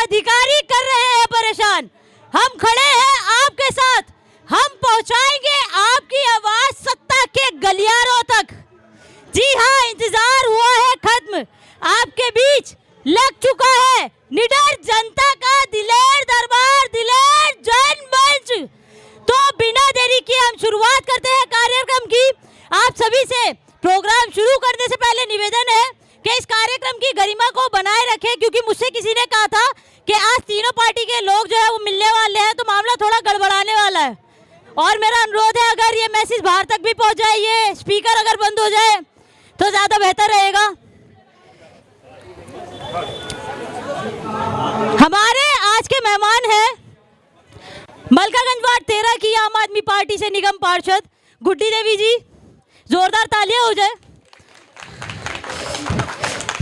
अधिकारी कर रहे हैं परेशान। हम खड़े हैं आपके साथ, हम पहुंचाएंगे आपकी आवाज सत्ता के गलियारों तक। जी हाँ, इंतजार हुआ है खत्म, आपके बीच लग चुका है निडर जनता का दिलेर दरबार, दिलेर जनमंच। तो बिना देरी किए हम शुरुआत करते हैं कार्यक्रम की। आप सभी से प्रोग्राम शुरू करने से पहले निवेदन है कि इस कार्यक्रम की गरिमा को बनाए रखें, क्योंकि मुझसे किसी ने कहा था कि आज तीनों पार्टी के लोग जो है वो मिलने वाले हैं, तो मामला थोड़ा गड़बड़ाने वाला है। और मेरा अनुरोध है, अगर ये मैसेज बाहर तक भी पहुंच जाए, ये स्पीकर अगर बंद हो जाए तो ज्यादा बेहतर रहेगा। हमारे आज के मेहमान हैं मलकागंज वार्ड 13 की आम आदमी पार्टी से निगम पार्षद गुड्डी देवी जी। जोरदार तालियां हो जाए।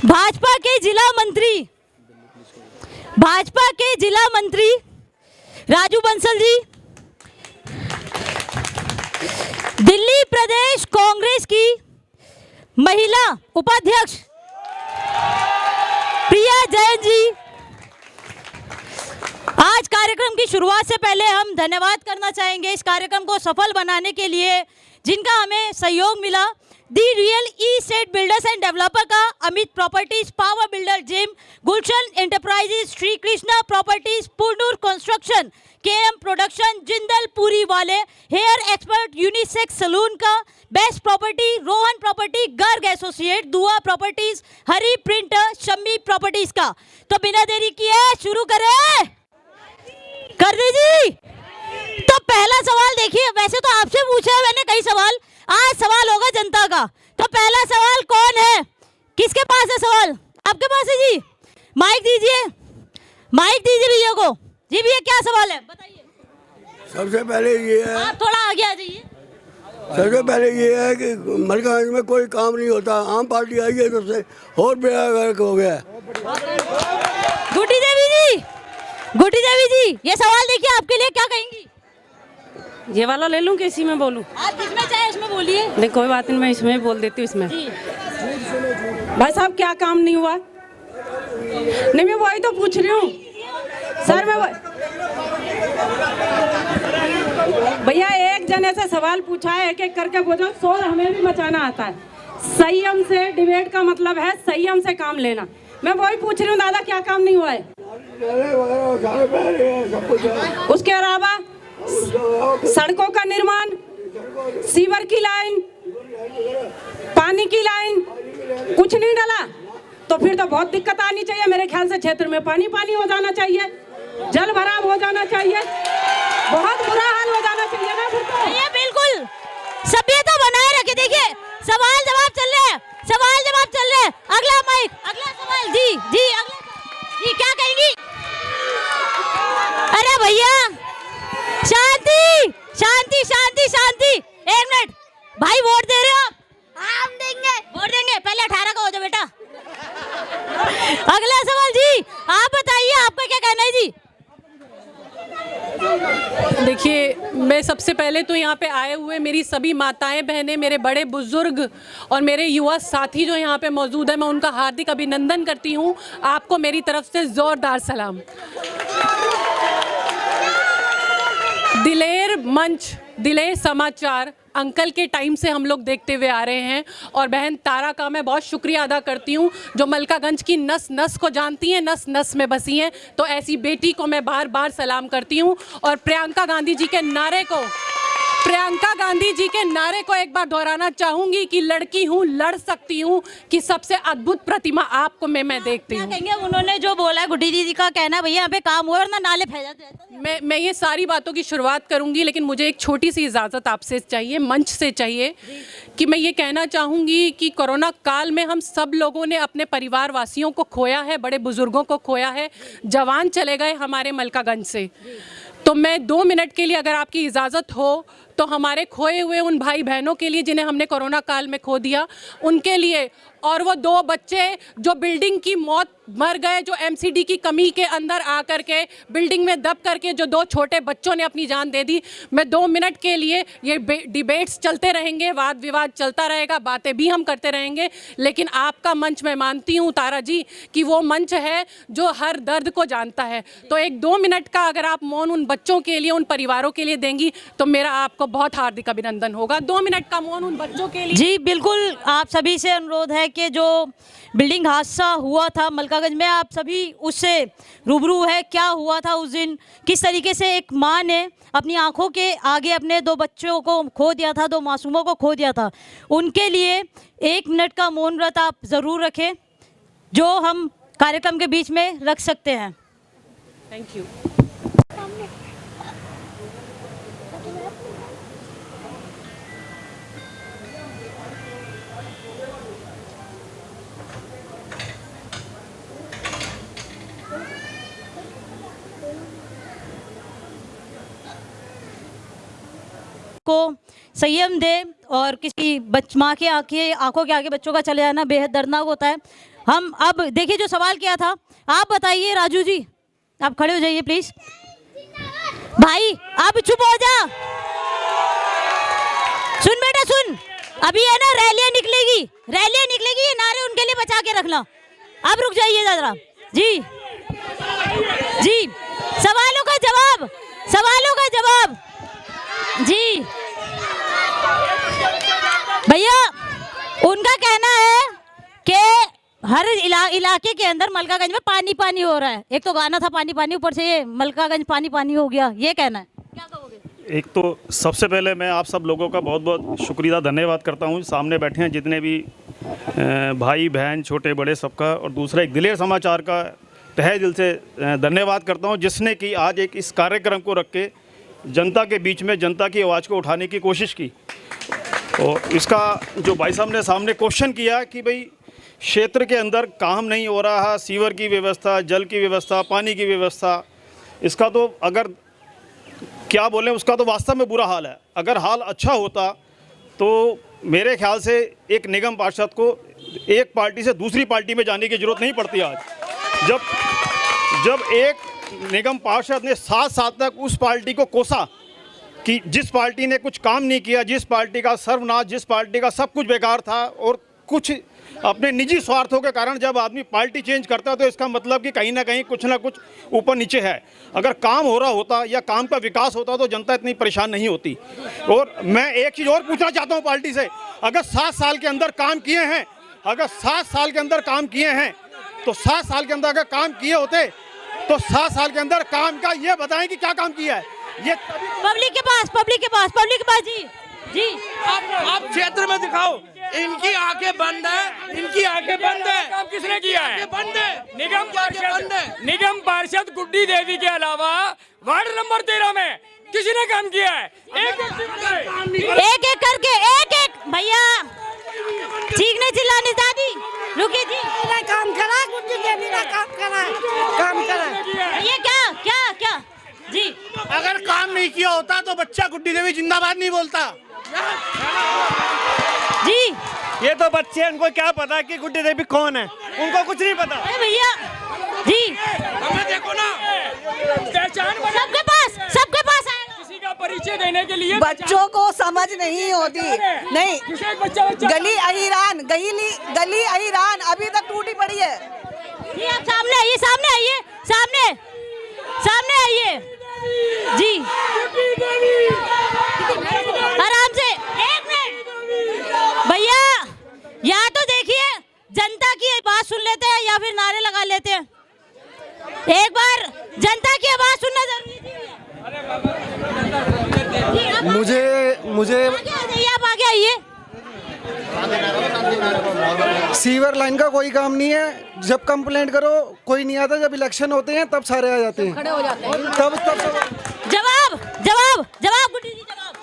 भाजपा के जिला मंत्री राजू बंसल जी। दिल्ली प्रदेश कांग्रेस की महिला उपाध्यक्ष प्रिया जैन जी। आज कार्यक्रम की शुरुआत से पहले हम धन्यवाद करना चाहेंगे इस कार्यक्रम को सफल बनाने के लिए जिनका हमें सहयोग मिला। The real estate builders and developer का Amit properties, power builder gym, Gulshan enterprises, Shri Krishna properties, Purnoor construction, KM production, Jindal पूरी वाले, हेयर एक्सपर्ट यूनिसेक्स सलून का, best property, Rohan property, Garg associate, Dua properties, Hari printer, Shammi properties का। तो बिना देरी किए शुरू करें। कर दीजिए। तो पहला सवाल देखिए, वैसे तो आपसे पूछा है मैंने कई सवाल, आज सवाल होगा जनता का। तो पहला सवाल कौन है, किसके पास है सवाल? आपके पास है जी। माइक दीजिए, माइक दीजिए भैया को। जी भैया क्या सवाल है बताइए। सबसे पहले ये है, आप थोड़ा आगे आ जाइए। सबसे पहले ये है कि मलकागंज में कोई काम नहीं होता, आम पार्टी आई है तब से और बेड़ा गर्क हो गया। गुड्डी देवी जी, ये सवाल देखिए आपके लिए, क्या कहेंगी? ये वाला ले लूं कि इसी में बोलूं? आप जिसमें चाहे उसमें बोलिए। नहीं कोई बात नहीं, मैं इसमें बोल देती हूँ। इसमें भाई साहब क्या काम नहीं हुआ? नहीं मैं वही तो पूछ रही हूँ सर। मैं भैया एक जने से सवाल पूछा है, एक एक करके पूछो, शोर हमें भी मचाना आता है। संयम से डिबेट का मतलब है संयम से काम लेना। मैं वही पूछ रही हूँ दादा, क्या काम नहीं हुआ है? उसके अलावा सड़कों का निर्माण, सीवर की लाइन, पानी की लाइन कुछ नहीं डाला, तो फिर तो बहुत दिक्कत आनी चाहिए। मेरे ख्याल से क्षेत्र में पानी हो जाना चाहिए, जल भराव हो जाना चाहिए, बहुत बुरा हाल हो जाना चाहिए ना फिर तो। ये बिल्कुल सभ्यता बनाए रखे। देखिए सवाल जवाब चल रहे हैं, सवाल जवाब चल रहे हैं। अगला माइक, अगला सवाल जी अगला जी क्या कहेंगी? अरे भैया शांति शांति शांति शांति। एक मिनट भाई, वोट दे रहे हो आप? हम देंगे, वोट देंगे। पहले 18 का हो जाओ बेटा। अगला सवाल जी, आप बताइए आपका क्या कहना है जी? देखिए, मैं सबसे पहले तो यहाँ पे आए हुए मेरी सभी माताएं बहनें, मेरे बड़े बुजुर्ग और मेरे युवा साथी जो यहाँ पे मौजूद है, मैं उनका हार्दिक अभिनंदन करती हूँ। आपको मेरी तरफ से जोरदार सलाम। दिलेर मंच, दिलेर समाचार अंकल के टाइम से हम लोग देखते हुए आ रहे हैं, और बहन तारा का मैं बहुत शुक्रिया अदा करती हूँ जो मलकागंज की नस नस को जानती हैं, नस नस में बसी हैं। तो ऐसी बेटी को मैं बार बार सलाम करती हूँ। और प्रियंका गांधी जी के नारे को एक बार दोहराना चाहूंगी कि लड़की हूँ, लड़ सकती हूँ, कि सबसे अद्भुत प्रतिमा आपको मैं देखती हूँ। कहेंगे उन्होंने जो बोला है, गुड्डी दीदी का कहना है भैया यहाँ पे काम हुआ वरना नाले फैल जाते हैं। मैं ये सारी बातों की शुरुआत करूंगी, लेकिन मुझे एक छोटी सी इजाज़त आपसे चाहिए, मंच से चाहिए, कि मैं ये कहना चाहूँगी कि कोरोना काल में हम सब लोगों ने अपने परिवार वासियों को खोया है, बड़े बुजुर्गों को खोया है, जवान चले गए हमारे मलकागंज से। तो मैं 2 मिनट के लिए अगर आपकी इजाज़त हो तो हमारे खोए हुए उन भाई बहनों के लिए जिन्हें हमने कोरोना काल में खो दिया, उनके लिए, और वो 2 बच्चे जो बिल्डिंग की मौत मर गए, जो एमसीडी की कमी के अंदर आकर के बिल्डिंग में दब करके जो 2 छोटे बच्चों ने अपनी जान दे दी। मैं 2 मिनट के लिए, ये डिबेट्स चलते रहेंगे, वाद विवाद चलता रहेगा, बातें भी हम करते रहेंगे, लेकिन आपका मंच, मैं मानती हूँ तारा जी कि वो मंच है जो हर दर्द को जानता है। तो एक 2 मिनट का अगर आप मौन उन बच्चों के लिए, उन परिवारों के लिए देंगी तो मेरा आपको बहुत हार्दिक अभिनंदन होगा। 2 मिनट का मौन उन बच्चों के लिए। जी बिल्कुल, आप सभी से अनुरोध है कि जो बिल्डिंग हादसा हुआ था मलकागंज में, आप सभी उससे रूबरू है, क्या हुआ था उस दिन, किस तरीके से एक माँ ने अपनी आंखों के आगे अपने 2 बच्चों को खो दिया था, 2 मासूमों को खो दिया था। उनके लिए 1 मिनट का मौन व्रत आप ज़रूर रखें, जो हम कार्यक्रम के बीच में रख सकते हैं। Thank you. को संयम दे, और किसी माँ के आंखों के आगे बच्चों का चले जाना बेहद दर्दनाक होता है। हम अब देखिए जो सवाल किया था, आप बताइए राजू जी, आप खड़े हो जाइए प्लीज। भाई आप चुप हो जा, सुन बेटा सुन, अभी है ना रैलियां निकलेगी, ये नारे उनके लिए बचा के रखना। अब रुक जाइए जरा जी, सवालों का जवाब जी। भैया उनका कहना है कि हर इलाके के अंदर मलकागंज में पानी हो रहा है। एक तो गाना था पानी, ऊपर से ये मलकागंज पानी हो गया, ये कहना है, क्या कहोगे? एक तो सबसे पहले मैं आप सब लोगों का बहुत बहुत शुक्रिया धन्यवाद करता हूँ, सामने बैठे हैं जितने भी भाई बहन छोटे बड़े सबका, और दूसरा एक दिलेर समाचार का तहे दिल से धन्यवाद करता हूँ, जिसने कि आज एक इस कार्यक्रम को रख के जनता के बीच में जनता की आवाज़ को उठाने की कोशिश की। और इसका जो भाई साहब ने सामने क्वेश्चन किया कि भाई क्षेत्र के अंदर काम नहीं हो रहा, सीवर की व्यवस्था, जल की व्यवस्था, पानी की व्यवस्था, इसका तो अगर क्या बोलें, उसका तो वास्तव में बुरा हाल है। अगर हाल अच्छा होता तो मेरे ख्याल से एक निगम पार्षद को एक पार्टी से दूसरी पार्टी में जाने की ज़रूरत नहीं पड़ती। आज जब एक निगम पार्षद ने 7 साल तक उस पार्टी को कोसा कि जिस पार्टी ने कुछ काम नहीं किया, जिस पार्टी का सर्वनाश, जिस पार्टी का सब कुछ बेकार था, और कुछ अपने निजी स्वार्थों के कारण जब आदमी पार्टी चेंज करता है तो इसका मतलब कि कहीं ना कहीं कुछ ना कुछ ऊपर नीचे है। अगर काम हो रहा होता या काम का विकास होता तो जनता इतनी परेशान नहीं होती। और मैं एक चीज़ और पूछना चाहता हूँ पार्टी से, अगर 7 साल के अंदर काम किए हैं, अगर 7 साल के अंदर काम किए हैं, तो 7 साल के अंदर अगर काम किए होते तो 7 साल के अंदर काम का ये बताएं कि क्या काम किया है। ये पब्लिक के पास जी आप क्षेत्र में दिखाओ, इनकी आंखें बंद है, काम किसने किया है? बंद है, निगम पार्षद गुड्डी देवी के अलावा वार्ड नंबर 13 में किसी ने काम किया है? एक करके एक भैया चीखने चिल्लाने दादी रुकिए जी, काम करा, गुड्डी देवी ने काम करा ये क्या जी। अगर काम नहीं किया होता तो बच्चा गुड्डी देवी जिंदाबाद नहीं बोलता जी। ये तो बच्चे, उनको क्या पता कि गुड्डी देवी कौन है, उनको कुछ नहीं पता। अरे भैया जी, हमें देखो ना, पहचान सबके पास आएगा। किसी का परिचय देने के लिए बच्चों को समझ नहीं होती, नहीं बच्चा गली अहिरान अभी तक टूटी पड़ी है। जी आप सामने आइए जी, आराम से। 1 मिनट भैया, या तो देखिए जनता की बात सुन लेते हैं या फिर नारे लगा लेते हैं। एक बार जनता की आवाज सुनना जरूरी है। मुझे आप आगे आइए। सीवर लाइन का कोई काम नहीं है, जब कंप्लेंट करो कोई नहीं आता, जब इलेक्शन होते हैं तब सारे आ जाते हैं, खड़े हो जाते हैं। तब जवाब गुड्डी जी, जवाब।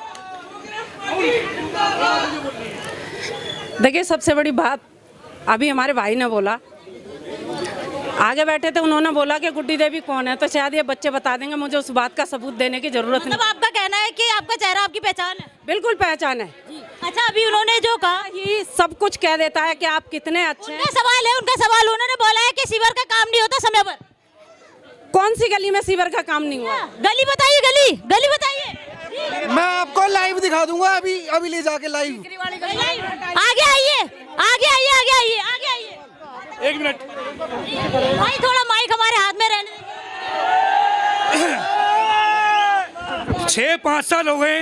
देखिए सबसे बड़ी बात अभी हमारे भाई ने बोला आगे बैठे थे, उन्होंने बोला कि गुड्डी देवी कौन है, तो शायद ये बच्चे बता देंगे, मुझे उस बात का सबूत देने की जरूरत मतलब नहीं। आपका कहना है कि आपका चेहरा आपकी पहचान है? बिल्कुल पहचान है। अच्छा, अभी उन्होंने जो कहा ये सब कुछ कह देता है कि आप कितने अच्छे हैं। उनका सवाल उन्होंने बोला है कि सीवर का काम नहीं होता समय पर। कौन सी गली में सीवर का काम नहीं हुआ? गली बताइए, गली बताइए। मैं आपको लाइव दिखा दूंगा, अभी ले जाके लाइव। आगे आइए, आगे आइए, आगे आइए, आगे आइए। 1 मिनट भाई, थोड़ा माइक हमारे हाथ में रहने दीजिए। 6-5 साल हो गए,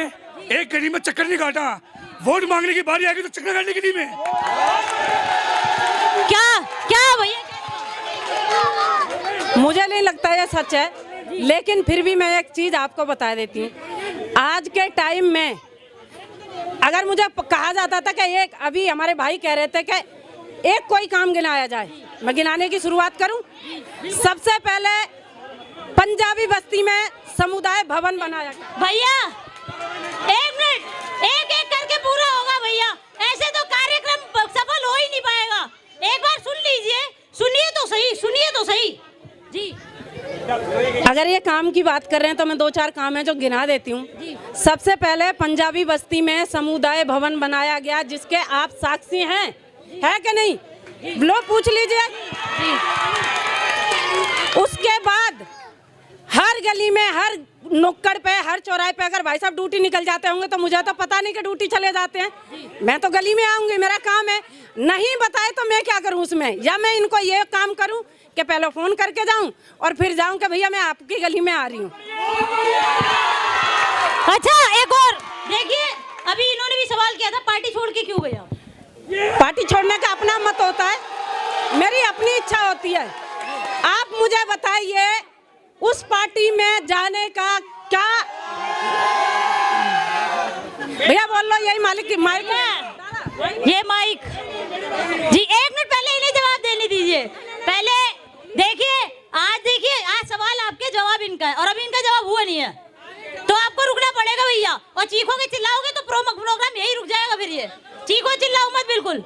एक गली में चक्कर नहीं काटा। वोट मांगने की बारी आएगी तो चक्कर काटने की गली में। क्या भैया? मुझे नहीं लगता ये सच है, लेकिन फिर भी मैं एक चीज आपको बता देती हूँ। आज के टाइम में अगर मुझे कहा जाता था कि एक, अभी हमारे भाई कह रहे थे कि एक कोई काम गिनाया जाए, मैं गिनाने की शुरुआत करूं। सबसे पहले पंजाबी बस्ती में समुदाय भवन बनाया गया। भैया 1 मिनट, एक एक करके पूरा होगा भैया, ऐसे तो कार्यक्रम सफल हो ही नहीं पाएगा। एक बार सुन लीजिए, सुनिए तो सही, सुनिए तो सही जी। अगर ये काम की बात कर रहे हैं तो मैं 2-4 काम है जो गिना देती हूँ। सबसे पहले पंजाबी बस्ती में समुदाय भवन बनाया गया, जिसके आप साक्षी हैं, है कि नहीं? लोग पूछ लीजिए। उसके बाद हर गली में, हर नुक्कड़ पे, हर चौराहे पे अगर भाई साहब ड्यूटी निकल जाते होंगे तो मुझे तो पता नहीं कि ड्यूटी चले जाते हैं। मैं तो गली में आऊंगी, मेरा काम है। नहीं बताए तो मैं क्या करूं उसमें? या मैं इनको ये काम करूं कि पहले फोन करके जाऊं और फिर जाऊं कि भैया मैं आपकी गली में आ रही हूं। अच्छा, एक और देखिए, अभी इन्होंने भी सवाल किया था, पार्टी छोड़ के क्यों गया? पार्टी छोड़ने का अपना मत होता है, मेरी अपनी इच्छा होती है। आप मुझे बताइए, उस पार्टी में जाने का क्या? भैया बोल लो, यही मालिक की माइक है। ये माइक जी, 1 मिनट पहले इन्हें जवाब देने दीजिए। पहले देखिए, आज सवाल आपके, जवाब इनका है, और अभी इनका जवाब हुआ नहीं है, तो आपको रुकना पड़ेगा भैया। और चीखोगे चिल्लाओगे तो प्रोग्राम यही रुक जाएगा। फिर ये चीखो चिल्लाओ मत बिल्कुल।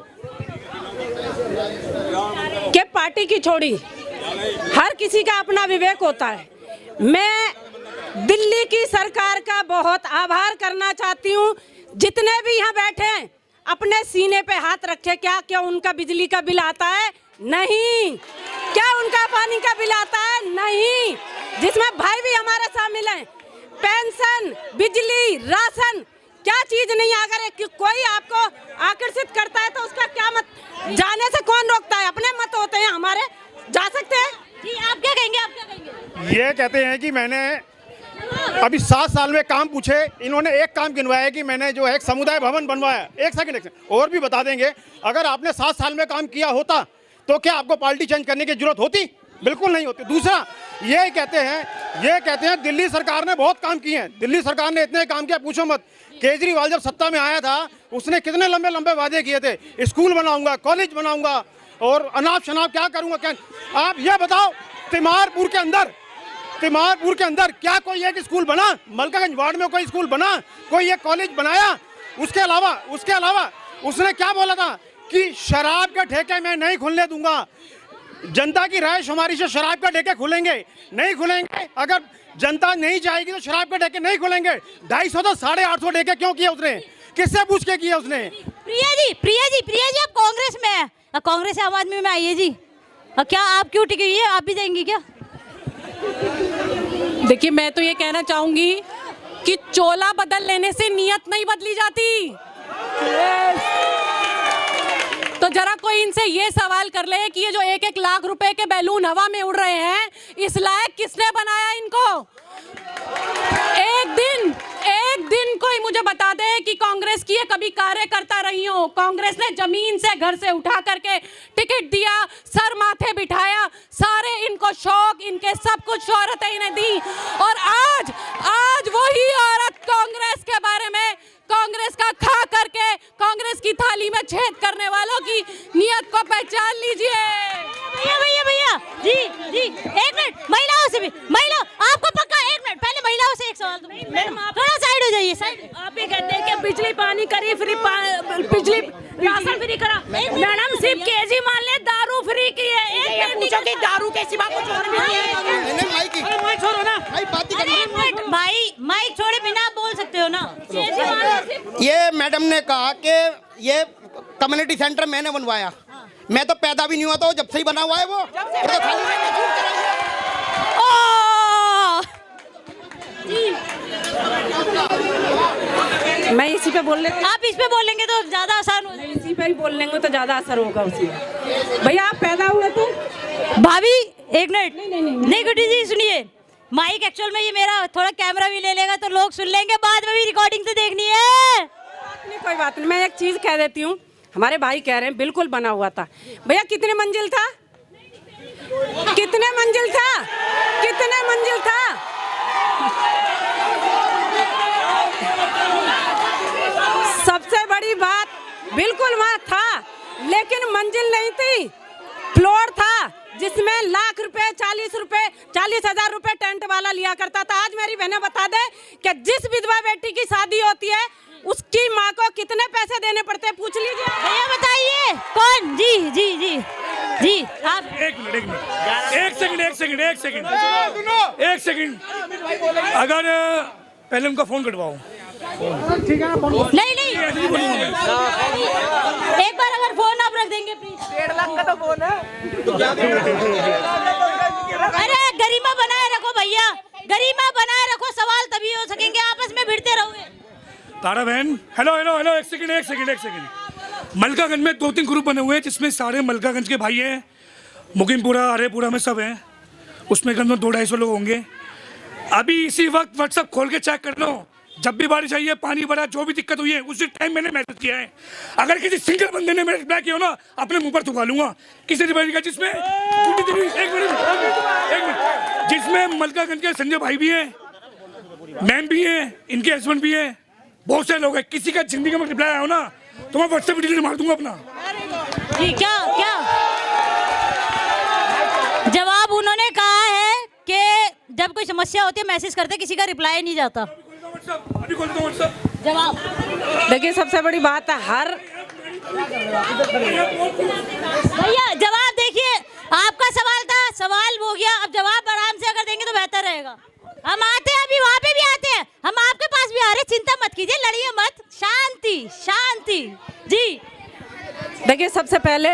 के पार्टी की छोड़ी, हर किसी का अपना विवेक होता है। मैं दिल्ली की सरकार का बहुत आभार करना चाहती हूँ। जितने भी यहाँ बैठे हैं, अपने सीने पे हाथ रखे। क्या उनका बिजली का बिल आता है? नहीं। क्या उनका पानी का बिल आता है? नहीं। जिसमें भाई भी हमारे शामिल हैं। पेंशन, बिजली, राशन, क्या चीज नहीं? अगर कोई आपको आकर्षित करता है तो उसका क्या मत, जाने से कौन रोकता है? अपने मत होते हैं हमारे, जा सकते हैं जी। आप क्या कहेंगे? आप क्या कहेंगे? ये कहते हैं कि मैंने अभी 7 साल में काम पूछे, इन्होंने एक काम गिनवाया कि मैंने जो है एक समुदाय भवन बनवाया। एक सेकंड और भी बता देंगे, अगर आपने 7 साल में काम किया होता तो क्या आपको पार्टी चेंज करने की जरूरत होती? बिल्कुल नहीं होती। दूसरा, ये कहते हैं दिल्ली सरकार ने बहुत काम किए हैं। दिल्ली सरकार ने इतने काम किया पूछो मत। केजरीवाल जब सत्ता में आया था, उसने कितने लंबे लंबे वादे किए थे, स्कूल बनाऊंगा, कॉलेज बनाऊंगा और अनाप शनाप क्या करूंगा। क्या आप ये बताओ, तिमारपुर के अंदर क्या कोई एक स्कूल बना? मलकागंज वार्ड में कोई स्कूल बना? कोई एक कॉलेज बनाया? उसके अलावा उसने क्या बोला था कि शराब के ठेके मैं नहीं खुलने दूंगा। जनता की राय शुमारी से शराब के ठेके खुलेंगे? नहीं खुलेंगे। अगर जनता नहीं चाहेगी तो शराब के ठेके नहीं खुलेंगे। 250 तो 850 ठेके क्यों किए उसने? किससे पूछ के किए उसने? प्रिया जी आप कांग्रेस में है, कांग्रेस से आम आदमी में आइए जी। क्या आप क्यों टिकी हुई है? आप भी जाएंगी क्या? देखिए, मैं तो ये कहना चाहूंगी कि चोला बदल लेने से नियत नहीं बदली जाती। तो जरा कोई इनसे ये सवाल कर ले कि ये जो 1-1 लाख रुपए के बैलून हवा में उड़ रहे हैं, इस लायक किसने बनाया इनको? एक दिन कोई मुझे बता दे कि कांग्रेस की ये कभी कार्यकर्ता रही हो। कांग्रेस ने जमीन से, घर से उठा करके टिकट दिया, सर माथे बिठाया, सारे इनको शौक, इनके सब कुछ शोहरतें इन्हें दी, और आज वही औरत कांग्रेस के बारे में, कांग्रेस का खा करके कांग्रेस की थाली में छेद करने वालों की नियत को पहचान लीजिए। भैया जी 1 मिनट, महिलाओं से भी, आपको पक्का 1 मिनट पहले महिलाओं से एक सवाल। थोड़ा साइड हो जाइए, साइड। आप ही कहते हैं कि बिजली पानी करी फ्री, बिजली राशन फ्री करा। मैडम सिर्फ केजी मान ले, दारू फ्री की है। ये पूछो कि दारू के सिवा कुछ और नहीं है। भाई माइक छोड़े बिना आप बोल सकते हो ना। ये मैडम ने कहा कि ये कम्युनिटी सेंटर मैंने बनवाया। मैं तो पैदा भी नहीं हुआ था, जब से ही बना हुआ है वो। तो मैं इसी पे बोल लेती आप इस पे बोलेंगे तो ज्यादा आसान हो जाएगा। इसी पे ही बोल लेंगे तो ज्यादा असर होगा उसमें। भैया आप पैदा हुए थे? भाभी एक मिनट, नहीं गुड्डी जी सुनिए, माइक एक्चुअल में ये मेरा थोड़ा कैमरा भी ले लेगा तो लोग सुन लेंगे, बाद में भी रिकॉर्डिंग तो देखनी है। नहीं कोई बात नहीं, मैं एक चीज कह देती हूँ। हमारे भाई कह रहे हैं बिल्कुल बना हुआ था। भैया कितने मंजिल था? कितने मंजिल था? कितने मंजिल था? सबसे बड़ी बात बिल्कुल वहाँ था, लेकिन मंजिल नहीं थी, फ्लोर था जिसमें लाख रुपए 40,000 रुपए टेंट वाला लिया करता था। आज मेरी बहनें बता दे कि जिस विधवा बेटी की शादी होती है उसकी माँ को कितने पैसे देने पड़ते हैं, पूछ लीजिए। भैया बताइए कौन? जी जी जी जी आप एक सेकंड अगर पहले उनका फोन कटवाओ। नहीं एक बार अगर फोन आप रख देंगे प्लीज। 1.5 लाख का तो फोन है। अरे गरिमा बनाए रखो भैया, गरिमा बनाए रखो, सवाल तभी हो सकेंगे, आपस में भिड़ते रहोगे। तारा बहन हेलो एक सेकंड। मलकागंज में 2-3 ग्रुप बने हुए हैं जिसमें सारे मलकागंज के भाई हैं, मुकिमपुरा हरेपुरा में सब हैं। उसमें कम से कम 200-250 लोग होंगे। अभी इसी वक्त व्हाट्सएप खोल के चेक कर लो, जब भी बारिश आई है, पानी भरा, जो भी दिक्कत हुई है उसी टाइम मैंने मैसेज किया है। अगर किसी सिंगल बंदे ने मेरे रिप्लाई किया हो ना, अपने मुंह पर थुका लूंगा। किसी रिप्लाई का जिसमें एक मिनट जिसमें मलकागंज के संजय भाई भी हैं, मैम भी हैं, इनके हस्बैंड भी हैं, बहुत से लोग हैं। किसी का जिंदगी में रिप्लाई आया हो ना तो मैं व्हाट्सएप वीडियो मार दूंगा अपना। जी क्या जवाब उन्होंने कहा है कि जब कोई समस्या होती है मैसेज करते, किसी का रिप्लाई नहीं जाता। अभी खोल दो व्हाट्सएप। जवाब देखिए सबसे बड़ी बात है भैया जवाब देखिए, आपका सवाल था, सवाल हो गया, अब जवाब आराम से अगर देंगे तो बेहतर रहेगा। हम आते हैं, अभी वहाँ पे भी आते हैं, हम आपके पास भी आ रहे, चिंता मत कीजिए, लड़िए मत, शांति जी। देखिए सबसे पहले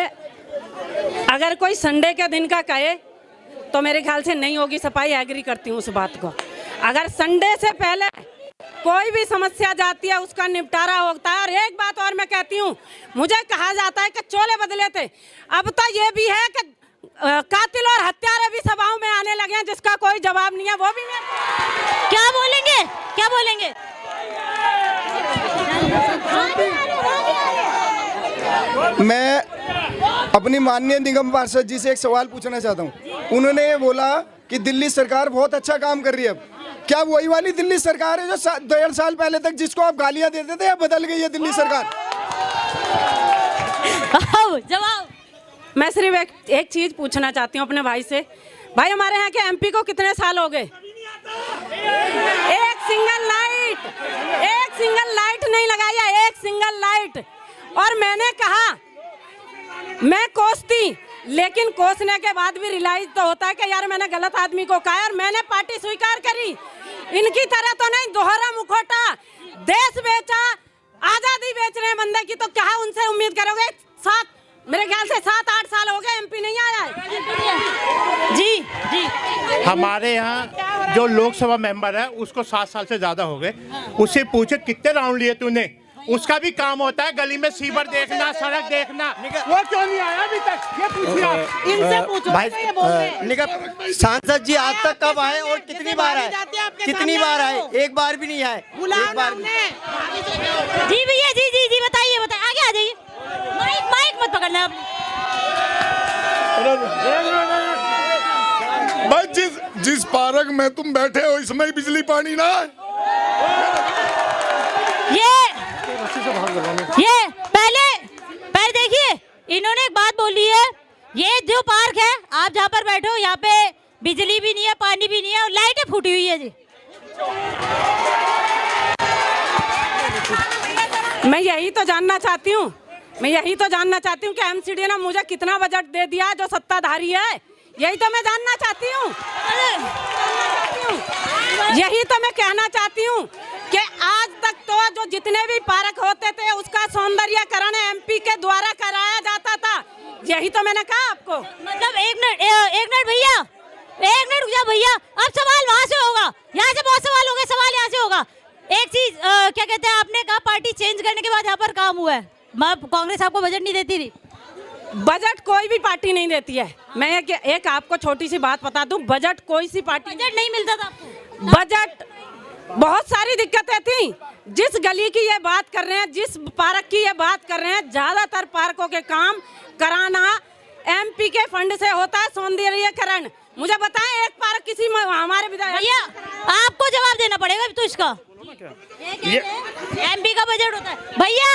अगर कोई संडे के दिन का कहे तो मेरे ख्याल से नहीं होगी सफाई, एग्री करती हूँ उस बात को। अगर संडे से पहले कोई भी समस्या जाती है उसका निपटारा होता है। और एक बात और मैं कहती हूँ, मुझे कहा जाता है कि चोले बदले थे, अब तो ये भी है कि कातिल और हत्यारे भी सभाओं में आने लगे हैं जिसका कोई जवाब नहीं है। वो भी क्या बोलेंगे? मैं अपनी माननीय निगम पार्षद जी से एक सवाल पूछना चाहता हूँ। उन्होंने ये बोला कि दिल्ली सरकार बहुत अच्छा काम कर रही है। क्या वही वाली दिल्ली सरकार है जो 1.5 साल पहले तक जिसको आप गालियां देते थे, या बदल गई है दिल्ली सरकार? जवाब मैं सिर्फ एक चीज पूछना चाहती हूँ अपने भाई से। भाई हमारे यहाँ के एमपी को कितने साल हो गए? एक सिंगल लाइट नहीं लगाई है, एक सिंगल लाइट। और मैंने कहा मैं कोसती, लेकिन कोसने के बाद भी रियलाइज तो होता है कि यार मैंने गलत आदमी को कहा और मैंने पार्टी स्वीकार करी। इनकी तरह तो नहीं दोहरा मुखौटा, देश बेचा, आजादी बेच रहे हैं बंदे की, तो क्या उनसे उम्मीद करोगे? मेरे ख्याल से 7-8 साल हो गए एमपी नहीं आया है। जी हमारे यहाँ जो लोकसभा मेंबर है उसको 7 साल से ज्यादा हो गए। उससे पूछे कितने राउंड लिए तूने, उसका भी काम होता है गली में सीवर देखना, सड़क देखना, वो क्यों नहीं आया अभी तक? ये पूछिए आप इनसे पूछो भाई ये बोल रहे हैं। सांसद जी आज तक कब आए और कितनी बार आए? एक बार भी नहीं आए। जी भैया जी बताइए आगे आ जाइए, माइक मत पकड़ना आप। भाई जिस पार्क में तुम बैठे हो इसमें बिजली पानी ना है। ये पहले देखिए, इन्होंने एक बात बोली है, ये जो पार्क है आप जहाँ पर बैठे हो यहाँ पे बिजली भी नहीं है, पानी भी नहीं है और लाइटें फूटी हुई है जी। मैं यही तो जानना चाहती हूँ मैं यही तो जानना चाहती हूँ कि एमसीडी ने मुझे कितना बजट दे दिया जो सत्ताधारी है, यही तो मैं जानना चाहती हूँ। यही तो मैं कहना चाहती हूँ कि आज तक तो जो जितने भी पार्क होते थे उसका सौंदर्यकरण एमपी के द्वारा कराया जाता था। यही तो मैंने कहा आपको। मतलब एक मिनट भैया, एक मिनट रुक जा भैया, अब सवाल वहाँ से होगा, यहाँ से बहुत सवाल हो गए, सवाल यहाँ से होगा। एक चीज क्या कहते हैं, आपने कहा पार्टी चेंज करने के बाद यहाँ पर काम हुआ है, कांग्रेस आपको बजट नहीं देती थी? बजट कोई भी पार्टी नहीं देती है। मैं एक आपको छोटी सी बात बता दूं, बजट कोई सी पार्टी बजट नहीं मिलता था आपको? बजट बहुत सारी दिक्कतें थी। जिस गली की ये बात कर रहे हैं, जिस पार्क की ये बात कर रहे हैं, ज्यादातर पार्कों के काम कराना एमपी के फंड से होता है, सौंदर्यीकरण। मुझे बताएं एक पार्क किसी हमारे विधायक, भैया आपको जवाब देना पड़ेगा तो इसका, एमपी का बजट होता है। भैया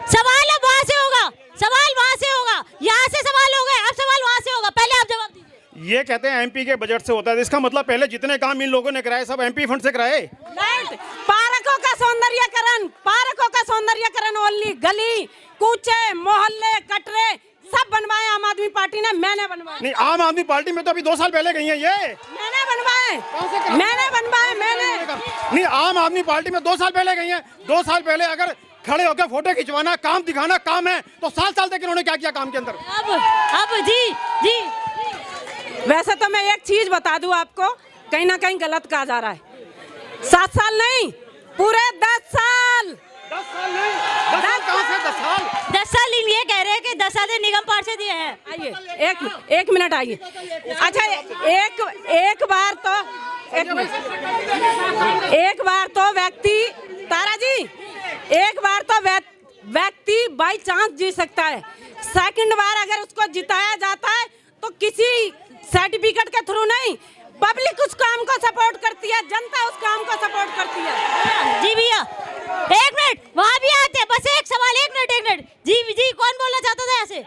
सवाल अब वहाँ से होगा, सवाल वहाँ से होगा, यहाँ से सवाल हो गए, अब सवाल वहाँ से होगा, पहले आप जवाब दीजिए। ये कहते हैं एमपी के बजट से होता है, इसका मतलब पहले जितने काम इन लोगों ने कराए सब एमपी फंड से कराए। पार्कों का सौंदर्यकरण, पार्कों का सौंदर्यकरण ओनली, गली कूचे मोहल्ले कटरे सब बनवाए आम आदमी पार्टी ने, मैंने बनवाए नहीं। आम आदमी पार्टी में तो अभी 2 साल पहले गई है ये, मैंने बनवाए, मैंने नहीं। आम आदमी पार्टी में 2 साल पहले गई है। 2 साल पहले अगर खड़े होकर फोटो खिंचवाना काम दिखाना काम है तो साल तक इन्होंने क्या किया काम के अंदर? अब जी वैसे तो मैं एक चीज बता दूं आपको, कहीं ना कहीं गलत कहा जा रहा है। 7 साल नहीं, पूरे 10 साल। 10 साल नहीं, 10 साल ये कह रहे हैं कि 10 साल निगम पार्षद दिए हैं। आइए एक मिनट आइए। अच्छा एक बार तो व्यक्ति, तारा जी, एक बार तो व्यक्ति बाई चांस जीत सकता है, सेकंड बार अगर उसको जिताया जाता है तो किसी सर्टिफिकेट के थ्रू नहीं, पब्लिक उस काम को सपोर्ट करती है, जनता उस काम को सपोर्ट करती है। जी भैया एक मिनट, वहाँ भी आते हैं, बस एक सवाल, एक मिनट जी कौन बोलना चाहता था यहाँ से?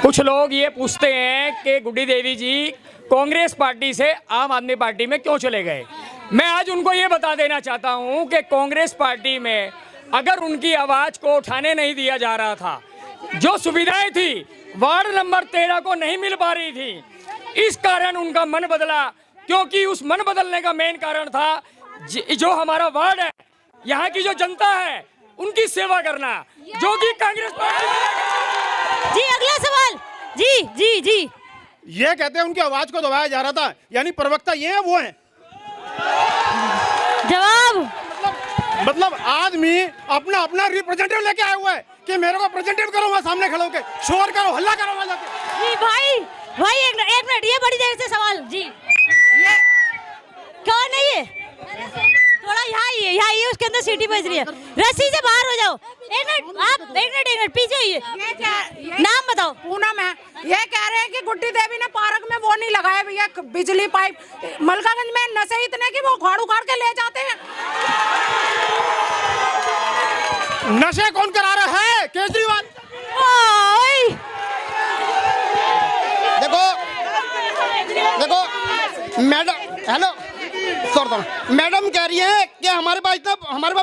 कुछ लोग ये पूछते हैं कि गुड्डी देवी जी कांग्रेस पार्टी से आम आदमी पार्टी में क्यों चले गए। मैं आज उनको ये बता देना चाहता हूँ कि कांग्रेस पार्टी में अगर उनकी आवाज को उठाने नहीं दिया जा रहा था, जो सुविधाएं थी वार्ड नंबर 13 को नहीं मिल पा रही थी, इस कारण उनका मन बदला। क्योंकि उस मन बदलने का मेन कारण था जो हमारा वार्ड है, यहाँ की जो जनता है उनकी सेवा करना, जो कि कांग्रेस पार्टी में। जी अगला सवाल। जी ये कहते हैं उनकी आवाज को दबाया जा रहा था, यानी प्रवक्ता ये है वो है। जवाब मतलब आदमी अपना रिप्रेजेंटेटिव लेके आया हुआ है कि मेरे को प्रेजेंटेटिव करो, वहाँ सामने खड़े होके शोर करो, हल्ला करो वहाँ जाके। जी भाई एक मिनट, ये बड़ी देर से सवाल जी, ये कौन नहीं है? थोड़ा यहाँ ही उसके अंदर सीटी बज रही है, रस्सी से बाहर हो जाओ। एक मिनट पीछे आइए, नाम बताओ। पूनम है। ये कह रहे हैं कि गुड्डी देवी ने पार्क में वो नहीं लगाया भैया, बिजली पाइप। मलकागंज में नशे इतने कि वो उखाड़ के ले जाते हैं। नशे कौन करा रहा है? केजरीवाल। देखो मैडम, हेलो मैडम कह रही है कि हमारे पास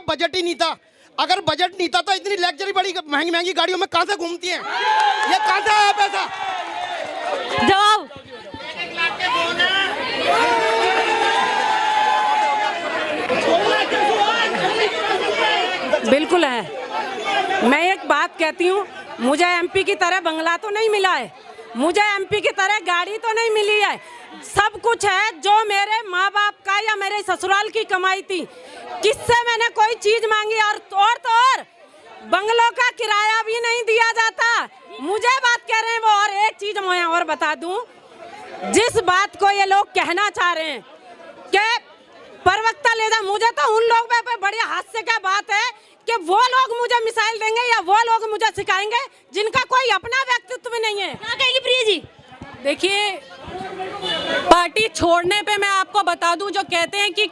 बजट ही नहीं था। अगर बजट नहीं था तो इतनी लग्जरी बड़ी महंगी गाड़ियों में कहां से घूमती हैं? ये कहां से आया पैसा? जवाब बिल्कुल है। मैं एक बात कहती हूँ, मुझे एमपी की तरह बंगला तो नहीं मिला है, मुझे एमपी की तरह गाड़ी तो नहीं मिली है। सब कुछ है जो मेरे माँ बाप का या मेरे ससुराल की कमाई थी, किससे मैंने कोई चीज मांगी। और बंगलों का किराया भी नहीं दिया जाता। मुझे बात कह रहे हैं वो। और एक चीज मैं और बता दूं, जिस बात को ये लोग कहना चाह रहे हैं कि प्रवक्ता ले जा, मुझे तो उन लोगों पे बड़ी हास्य का बात है कि वो लोग मुझे मिसाइल देंगे या वो लोग मुझे सिखाएंगे जिनका कोई अपना व्यक्तित्व नहीं है। क्या कहेगी प्रिया जी? देखिए, पार्टी छोड़ने पे मैं आपको बता दूं, जो कहते हैं कि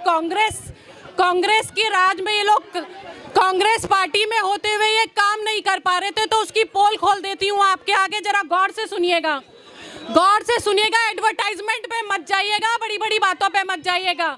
कांग्रेस की राज में ये लोग कांग्रेस पार्टी में होते हुए ये काम नहीं कर पा रहे थे, तो उसकी पोल खोल देती हूँ आपके आगे, जरा गौर से सुनिएगा, गौर से सुनिएगा। एडवर्टाइजमेंट पे मत जाइएगा, बड़ी बड़ी बातों पे मत जाइएगा।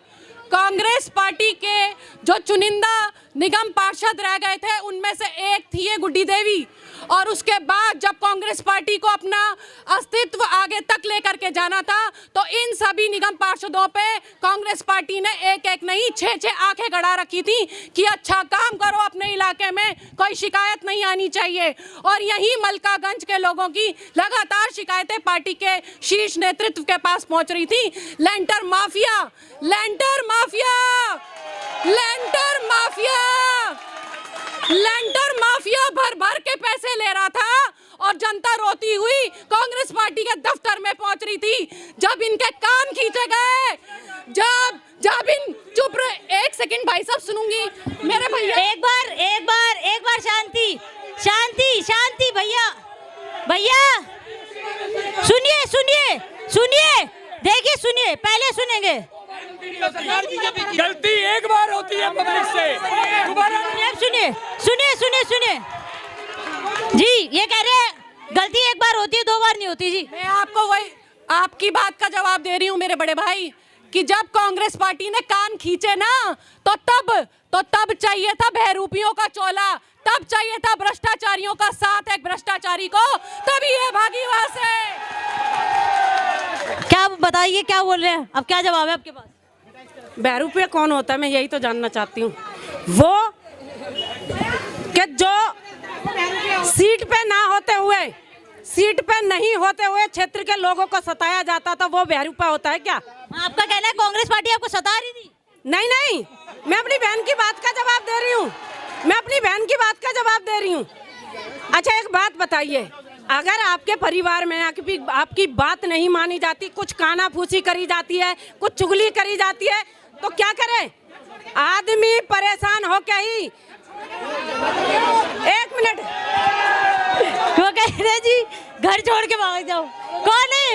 कांग्रेस पार्टी के जो चुनिंदा निगम पार्षद रह गए थे उनमें से एक थी ये गुड्डी देवी। और उसके बाद जब कांग्रेस पार्टी को अपना अस्तित्व आगे तक लेकर के जाना था तो इन सभी निगम पार्षदों पे कांग्रेस पार्टी ने एक एक नहीं 6-6 आंखें गड़ा रखी थी कि अच्छा काम करो, अपने इलाके में कोई शिकायत नहीं आनी चाहिए। और यही मलकागंज के लोगों की लगातार शिकायतें पार्टी के शीर्ष नेतृत्व के पास पहुंच रही थी। लेंटर माफिया, लेंटर माफिया, लेंटर माफिया, लेंटर माफिया भर भर के पैसे ले रहा था और जनता रोती हुई कांग्रेस पार्टी के दफ्तर में पहुंच रही थी। जब इनके कान खींचे गए, जब इन चुप रहे, एक सेकंड भाई साहब सुनूंगी मेरे भैया। एक बार शांति शांति शांति भैया, भैया सुनिए सुनिए सुनिए, देखिए सुनिए, पहले सुनेंगे। गलती एक बार होती है पब्लिक से, दोबारा सुनिए सुनिए सुनिए सुनिए जी, ये कह रहे हैं गलती एक बार होती है, 2 बार नहीं होती जी। मैं आपको वही आपकी बात का जवाब दे रही हूँ मेरे बड़े भाई कि जब कांग्रेस पार्टी ने कान खींचे ना तो तब चाहिए था बहरूपियों का चोला, तब चाहिए था भ्रष्टाचारियों का साथ एक भ्रष्टाचारी को, तभी ये भागी वहां से। क्या बताइए, क्या बोल रहे हैं, अब क्या जवाब है आपके पास? बहरूपिया कौन होता है मैं यही तो जानना चाहती हूँ। वो कि जो सीट पे ना होते हुए, सीट पे नहीं होते हुए क्षेत्र के लोगों को सताया जाता था, वो बहरूपा होता है क्या? आपका कहना है कांग्रेस पार्टी आपको सता रही थी? नहीं नहीं, मैं अपनी बहन की बात का जवाब दे रही हूँ, मैं अपनी बहन की बात का जवाब दे रही हूँ। अच्छा एक बात बताइए, अगर आपके परिवार में आपकी बात नहीं मानी जाती, कुछ कानाफूसी करी जाती है, कुछ चुगली करी जाती है, तो क्या करे? आदमी परेशान हो के ही, एक मिनट, वो कह रहे जी घर छोड़ के भाग जाओ, कौन है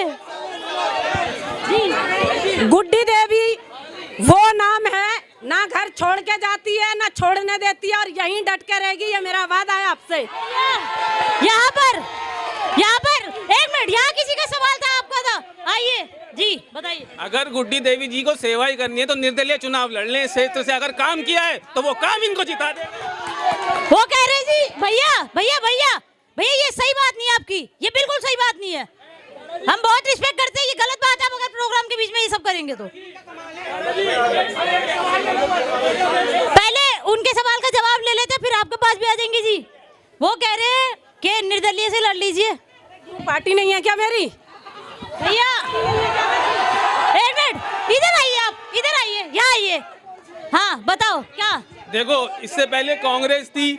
जी? गुड्डी देवी वो नाम है, ना घर छोड़ के जाती है ना छोड़ने देती है, और यहीं डट के रहेगी, ये मेरा वादा है आपसे। यहाँ पर एक मिनट, यहाँ किसी का सवाल था, आपका था, आइए जी बताइए। अगर गुड्डी देवी जी को सेवा ही करनी है तो निर्दलीय चुनाव लड़ लें, क्षेत्र से अगर काम किया है तो वो काम इनको जिता दे। वो कह रहे जी भैया भैया भैया भैया, ये सही बात नहीं है आपकी, ये बिल्कुल सही बात नहीं है, हम बहुत रिस्पेक्ट करते हैं, ये गलत बात है आप अगर प्रोग्राम के बीच में ये सब करेंगे तो। पहले उनके सवाल का जवाब ले लेते, फिर आपके पास भी आ जाएंगे जी। वो कह रहे हैं कि निर्दलीय से लड़ लीजिए। पार्टी नहीं है क्या मेरी? भैया एक मिनट, इधर आइए, आप इधर आइए, यहाँ आइए, हाँ बताओ क्या? देखो इससे पहले कांग्रेस थी,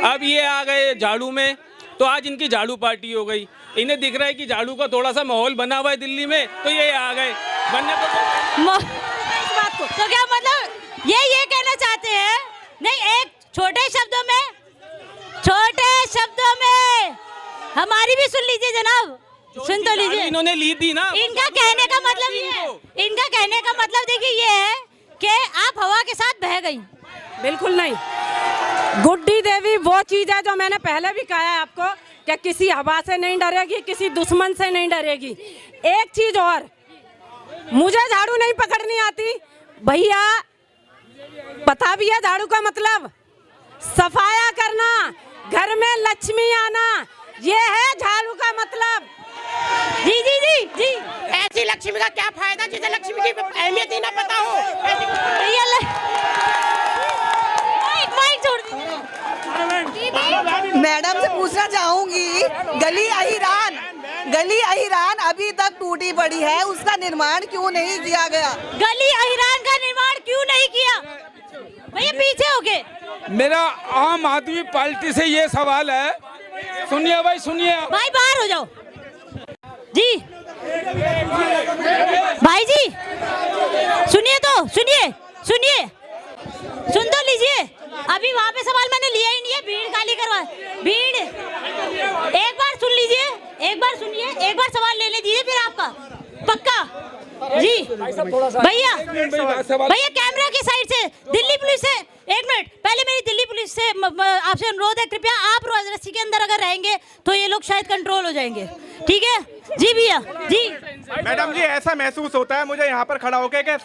अब ये आ गए झाड़ू में, तो आज इनकी झाड़ू पार्टी हो गई। इन्हें दिख रहा है कि झाड़ू का थोड़ा सा माहौल बना हुआ है दिल्ली में, तो ये आ गए बनने इस बात को तो क्या मतलब ये कहना चाहते हैं? नहीं, एक छोटे शब्दों में हमारी भी सुन लीजिए जनाब, सुन तो लीजिए। इन्होंने ली थी ना, इनका कहने का मतलब ये है, इनका कहने का मतलब देखिए ये है कि आप हवा के साथ बह गई। बिल्कुल नहीं, गुड्डी देवी वो चीज है जो मैंने पहले भी कहा है आपको कि किसी हवा से नहीं डरेगी, किसी दुश्मन से नहीं डरेगी। एक चीज और, मुझे झाड़ू नहीं पकड़नी आती भैया, पता भी है झाड़ू का मतलब सफाया करना, घर में लक्ष्मी आना, ये है झाड़ू का मतलब। जी जी जी जी, ऐसी लक्ष्मी का क्या फायदा जिसे लक्ष्मी की अहमियत ही ना पता हो? माइक छोड़ दीजिए। मैडम से पूछना चाहूंगी, गली अहिरान अभी तक टूटी पड़ी है, उसका निर्माण क्यों नहीं किया गया? गली अहिरान का निर्माण क्यों नहीं किया? भैया पीछे हो गए। मेरा आम आदमी पार्टी से ये सवाल है, सुनिए भाई, सुनिए भाई, बाहर हो जाओ जी। भाई जी सुनिए तो, सुनिए सुन तो लीजिए। अभी वहाँ पे सवाल मैंने लिया ही नहीं है, भीड़ खाली करवा, भीड़। एक बार सुन लीजिए, एक बार सुनिए, एक बार सवाल ले दीजिए फिर आपका पक्का जी। भैया कैमरा की साइड से, दिल्ली पुलिस से, एक मिनट पहले मेरी दिल्ली पुलिस से आपसे अनुरोध है, कृपया आप रस्सी के अंदर अगर रहेंगे तो ये लोग शायद कंट्रोल हो जाएंगे। ठीक है जी भैया जी। मैडम जी ऐसा महसूस होता है मुझे यहाँ पर खड़ा होकर कि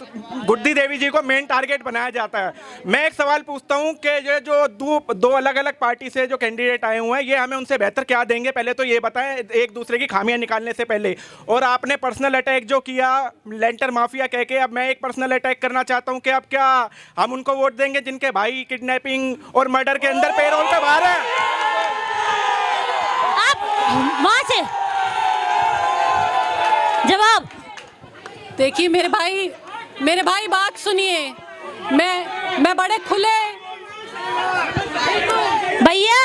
गुड्डी देवी जी को मेन टारगेट बनाया जाता है। मैं एक सवाल पूछता हूँ कि ये जो दो अलग अलग पार्टी से जो कैंडिडेट आए हुए हैं ये हमें उनसे बेहतर क्या देंगे, पहले तो ये बताएं एक दूसरे की खामियां निकालने से पहले। और आपने पर्सनल अटैक जो किया लेंटर माफिया कह के, अब मैं एक पर्सनल अटैक करना चाहता हूँ कि अब क्या हम उनको वोट देंगे जिनके भाई किडनैपिंग और मर्डर के अंदर पेरोल पे बाहर है? आप वहां से जवाब देखिए मेरे भाई बात सुनिए। मैं बड़े खुले भैया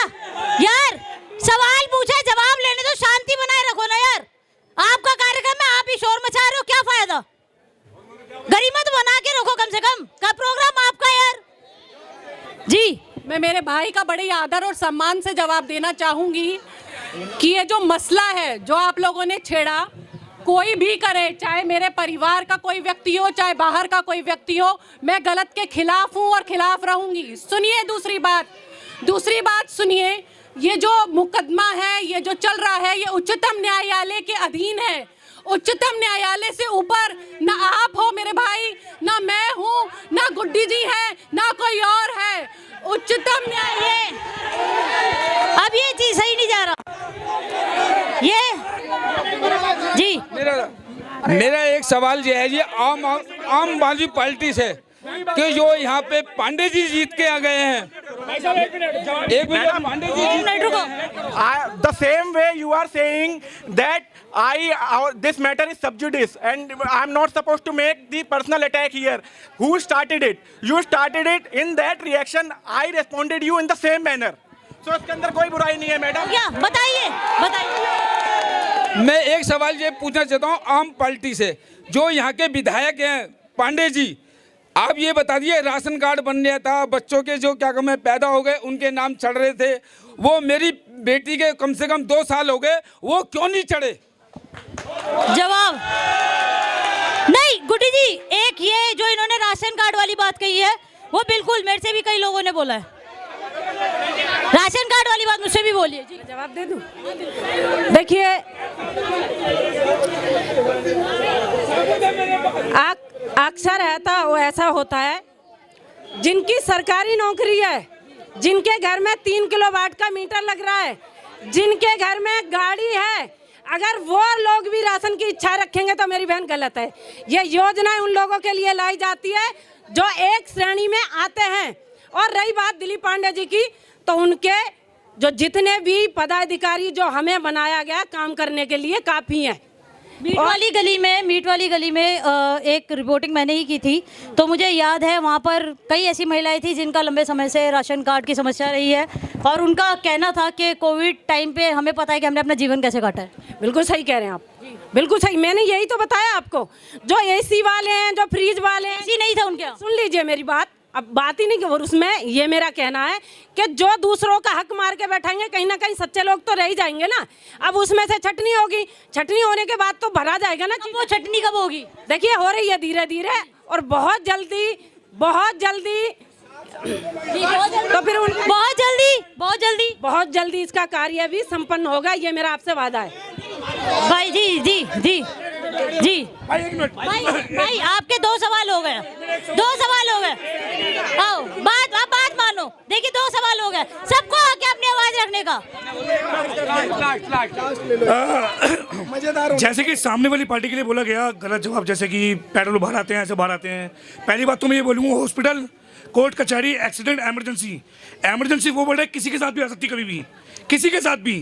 यार सवाल पूछे जवाब लेने दो, शांति बनाए रखो ना यार। आपका कार्यक्रम है, आप ही शोर मचा रहे हो, क्या फायदा? गरीमत बना के रखो कम से कम, का प्रोग्राम आपका यार जी। मैं मेरे भाई का बड़े आदर और सम्मान से जवाब देना चाहूंगी कि ये जो मसला है जो आप लोगों ने छेड़ा, कोई भी करे, चाहे मेरे परिवार का कोई व्यक्ति हो चाहे बाहर का कोई व्यक्ति हो, मैं गलत के खिलाफ हूं और खिलाफ रहूंगी। सुनिए दूसरी बात सुनिए, ये जो मुकदमा है, ये जो चल रहा है, ये उच्चतम न्यायालय के अधीन है। उच्चतम न्यायालय से ऊपर ना आप हो मेरे भाई, ना मैं हूं, ना गुड्डी जी है, ना कोई और है। उच्चतम न्यायालय अब ये चीज सही नहीं जा रहा ये जी। मेरा एक सवाल ये है जी आम आदमी पार्टी से कि जो यहाँ पे पांडे जी जीत के आ गए हैं, एक minute Pandey ji the same way you are saying that this matter is sub judice and I am not supposed to make the personal attack here. Who started it? You started it. In that reaction I responded you in the same manner. So इसके अंदर कोई बुराई नहीं है madam. क्या बताइए मैं एक सवाल ये पूछना चाहता हूँ आम पार्टी से, जो यहाँ के विधायक हैं पांडे जी, आप ये बता दिए राशन कार्ड बन गया था, बच्चों के जो क्या कहते पैदा हो गए उनके नाम चढ़ रहे थे, वो मेरी बेटी के कम से कम 2 साल हो गए, वो क्यों नहीं चढ़े? जवाब नहीं गुड्डी जी। एक ये जो इन्होंने राशन कार्ड वाली बात कही है वो बिल्कुल मेरे से भी कई लोगों ने बोला है, राशन कार्ड वाली बात मुझसे भी बोलिए जी। जवाब दे दूं? देखिए अक्सर ऐसा होता है जिनकी सरकारी नौकरी है, जिनके घर में 3 किलोवाट का मीटर लग रहा है, जिनके घर में गाड़ी है, अगर वो लोग भी राशन की इच्छा रखेंगे तो मेरी बहन गलत है। ये योजनाएं उन लोगों के लिए लाई जाती है जो एक श्रेणी में आते हैं। और रही बात दिलीप पांडे जी की, तो उनके जो जितने भी पदाधिकारी जो हमें बनाया गया काम करने के लिए काफ़ी हैं। मीट वाली गली में एक रिपोर्टिंग मैंने ही की थी, तो मुझे याद है वहाँ पर कई ऐसी महिलाएं थी जिनका लंबे समय से राशन कार्ड की समस्या रही है, और उनका कहना था कि कोविड टाइम पे हमें पता है कि हमने अपना जीवन कैसे काटा है। बिल्कुल सही कह रहे हैं आप, बिल्कुल सही। मैंने यही तो बताया आपको, जो एसी वाले हैं, जो फ्रिज वाले हैं, एसी नहीं था उनके। सुन लीजिए मेरी बात, अब बात ही नहीं कि उसमें ये मेरा कहना है कि जो दूसरों का हक मार के बैठेंगे, कहीं ना कहीं सच्चे लोग तो रह ही जाएंगे ना। अब उसमें से छटनी होगी, छटनी होने के बाद तो भरा जाएगा ना। वो छटनी कब होगी? देखिए हो रही है धीरे धीरे, और बहुत जल्दी तो फिर बहुत जल्दी इसका कार्य भी संपन्न होगा, ये मेरा आपसे वादा है भाई जी जी जी जी। भाई आपके 2 सवाल हो गए, 2 सवाल हो गए। आओ बात मानो। देखिए 2 सवाल हो गए, सबको आके अपनी आवाज रखने का। मजेदार। जैसे कि सामने वाली पार्टी के लिए बोला गया गलत जवाब, जैसे कि पेट्रोल बाहर आते हैं, ऐसे बाहर आते हैं। पहली बात तो मैं ये बोलूँगा, हॉस्पिटल, कोर्ट कचहरी, एक्सीडेंट, इमरजेंसी वो वर्ड है, किसी के साथ भी आ सकती, कभी भी किसी के साथ भी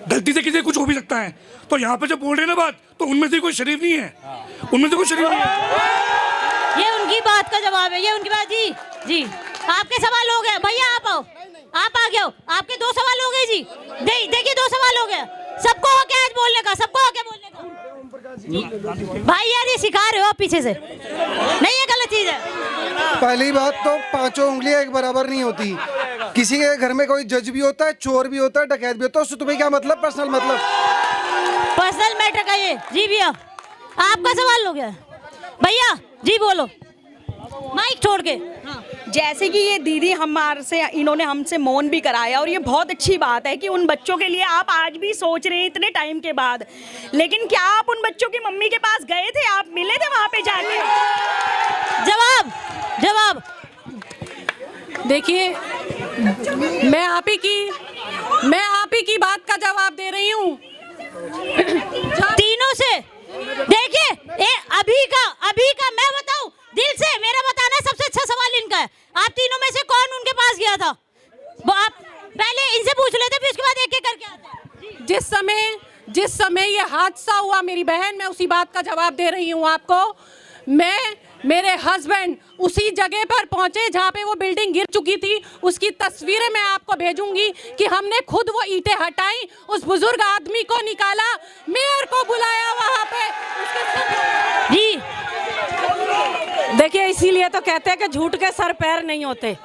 गलती से किसी कुछ हो भी सकता है। तो यहाँ पे जब बोल रहे हैं ना बात, तो उनमें से कोई शरीफ नहीं है, उनमें से कोई शरीफ नहीं है। ये उनकी बात का जवाब है, ये उनकी बात। जी जी आपके सवाल हो गए भैया, आप आओ, आप आ गए हो, आपके 2 सवाल हो गए जी। देखिए 2 सवाल हो गए, सबको आके आज बोलने का, सबको आके बोलने का। भाई यार ये सिखा रहे हो आप पीछे से, नहीं ये गलत चीज है। पहली बात तो 5 उंगलियां एक बराबर नहीं होती। किसी के घर में कोई जज भी होता है, चोर भी होता है, डकैत भी होता है, उससे तुम्हें क्या मतलब? पर्सनल मैटर का ये। जी भैया आपका सवाल हो गया भैया जी, बोलो माइक छोड़ के। जैसे कि ये दीदी हमारे से इन्होंने हमसे मौन भी कराया और ये बहुत अच्छी बात है कि उन बच्चों के लिए आप आज भी सोच रहे हैं इतने टाइम के बाद। लेकिन क्या आप उन बच्चों की मम्मी के पास गए थे, आप मिले थे वहाँ पे जाके? जवाब देखिए, मैं आप ही की बात का जवाब दे रही हूँ तीनों से। देखिए अभी का मैं बताऊं दिल से, मेरा बताना सबसे अच्छा सवाल इनका है। आप तीनों में से कौन उनके पास गया था? वो आप पहले इनसे पूछ लेते, फिर उसके बाद एक-एक करके आते। जिस समय ये हादसा हुआ मेरी बहन, मैं उसी बात का जवाब दे रही हूँ आपको। मेरे हस्बैंड उसी जगह पर पहुंचे जहां पे वो बिल्डिंग गिर चुकी थी। उसकी तस्वीरें मैं आपको भेजूंगी कि हमने खुद वो ईंटें हटाई, उस बुजुर्ग आदमी को निकाला, मेयर को बुलाया वहां पे। जी देखिए, इसीलिए तो कहते हैं कि झूठ के सर पैर नहीं होते।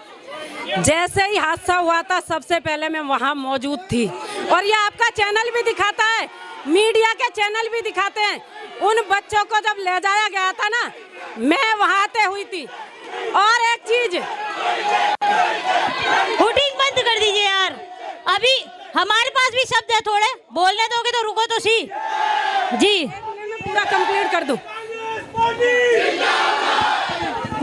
जैसे ही हादसा हुआ था सबसे पहले मैं वहां मौजूद थी और ये आपका चैनल भी दिखाता है, मीडिया के चैनल भी दिखाते हैं। उन बच्चों को जब ले जाया गया था ना, मैं वहां पे हुई थी। और एक चीज, हुटिंग बंद कर दीजिए यार, अभी हमारे पास भी शब्द है, थोड़े बोलने दोगे तो रुको तो सी। जी पूरा कंप्लीट कर दूं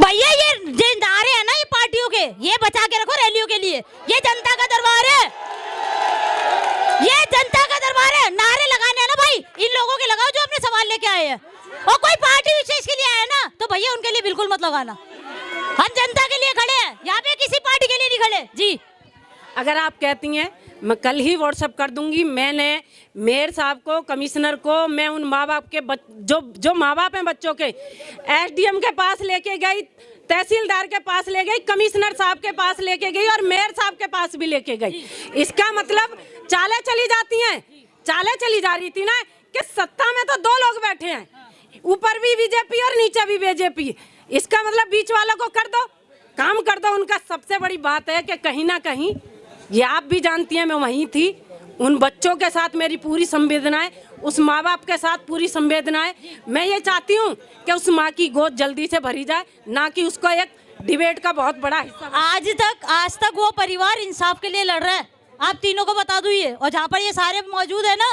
भैया, ये नारे हैं ना ये पार्टियों के, ये बचा के रखो रैलियों के लिए। ये जनता का दरबार है, ये जनता का दरबार है। नारे लगाने हैं ना भाई, इन लोगों के लगाओ जो अपने सवाल लेके आए हैं। और कोई पार्टी विशेष के लिए आए ना तो भैया उनके लिए बिल्कुल मत लगाना। हम जनता के लिए खड़े हैं, यहाँ पे किसी पार्टी के लिए नहीं खड़े। जी अगर आप कहती हैं मैं कल ही व्हाट्सएप कर दूंगी। मैंने मेयर साहब को, कमिश्नर को, मैं उन माँ बाप के जो माँ बाप हैं बच्चों के, एसडीएम के पास लेके गई, तहसीलदार के पास ले गई, कमिश्नर साहब के पास लेके गई और मेयर साहब के पास भी लेके गई। इसका मतलब चालें चली जाती हैं, चालें चली जा रही थी ना कि सत्ता में तो दो लोग बैठे हैं, ऊपर भी बीजेपी और नीचे भी बीजेपी। इसका मतलब बीच वालों को कर दो, काम कर दो। उनका सबसे बड़ी बात है कि कहीं ना कहीं, ये आप भी जानती हैं, मैं वहीं थी, उन बच्चों के साथ मेरी पूरी संवेदनाएं, उस माँ बाप के साथ पूरी संवेदनाएं। मैं ये चाहती हूँ कि उस माँ की गोद जल्दी से भरी जाए, ना कि उसको एक डिबेट का बहुत बड़ा हिस्सा। आज तक वो परिवार इंसाफ के लिए लड़ रहा है, आप तीनों को बता दूं ये। और जहाँ पर ये सारे मौजूद है ना,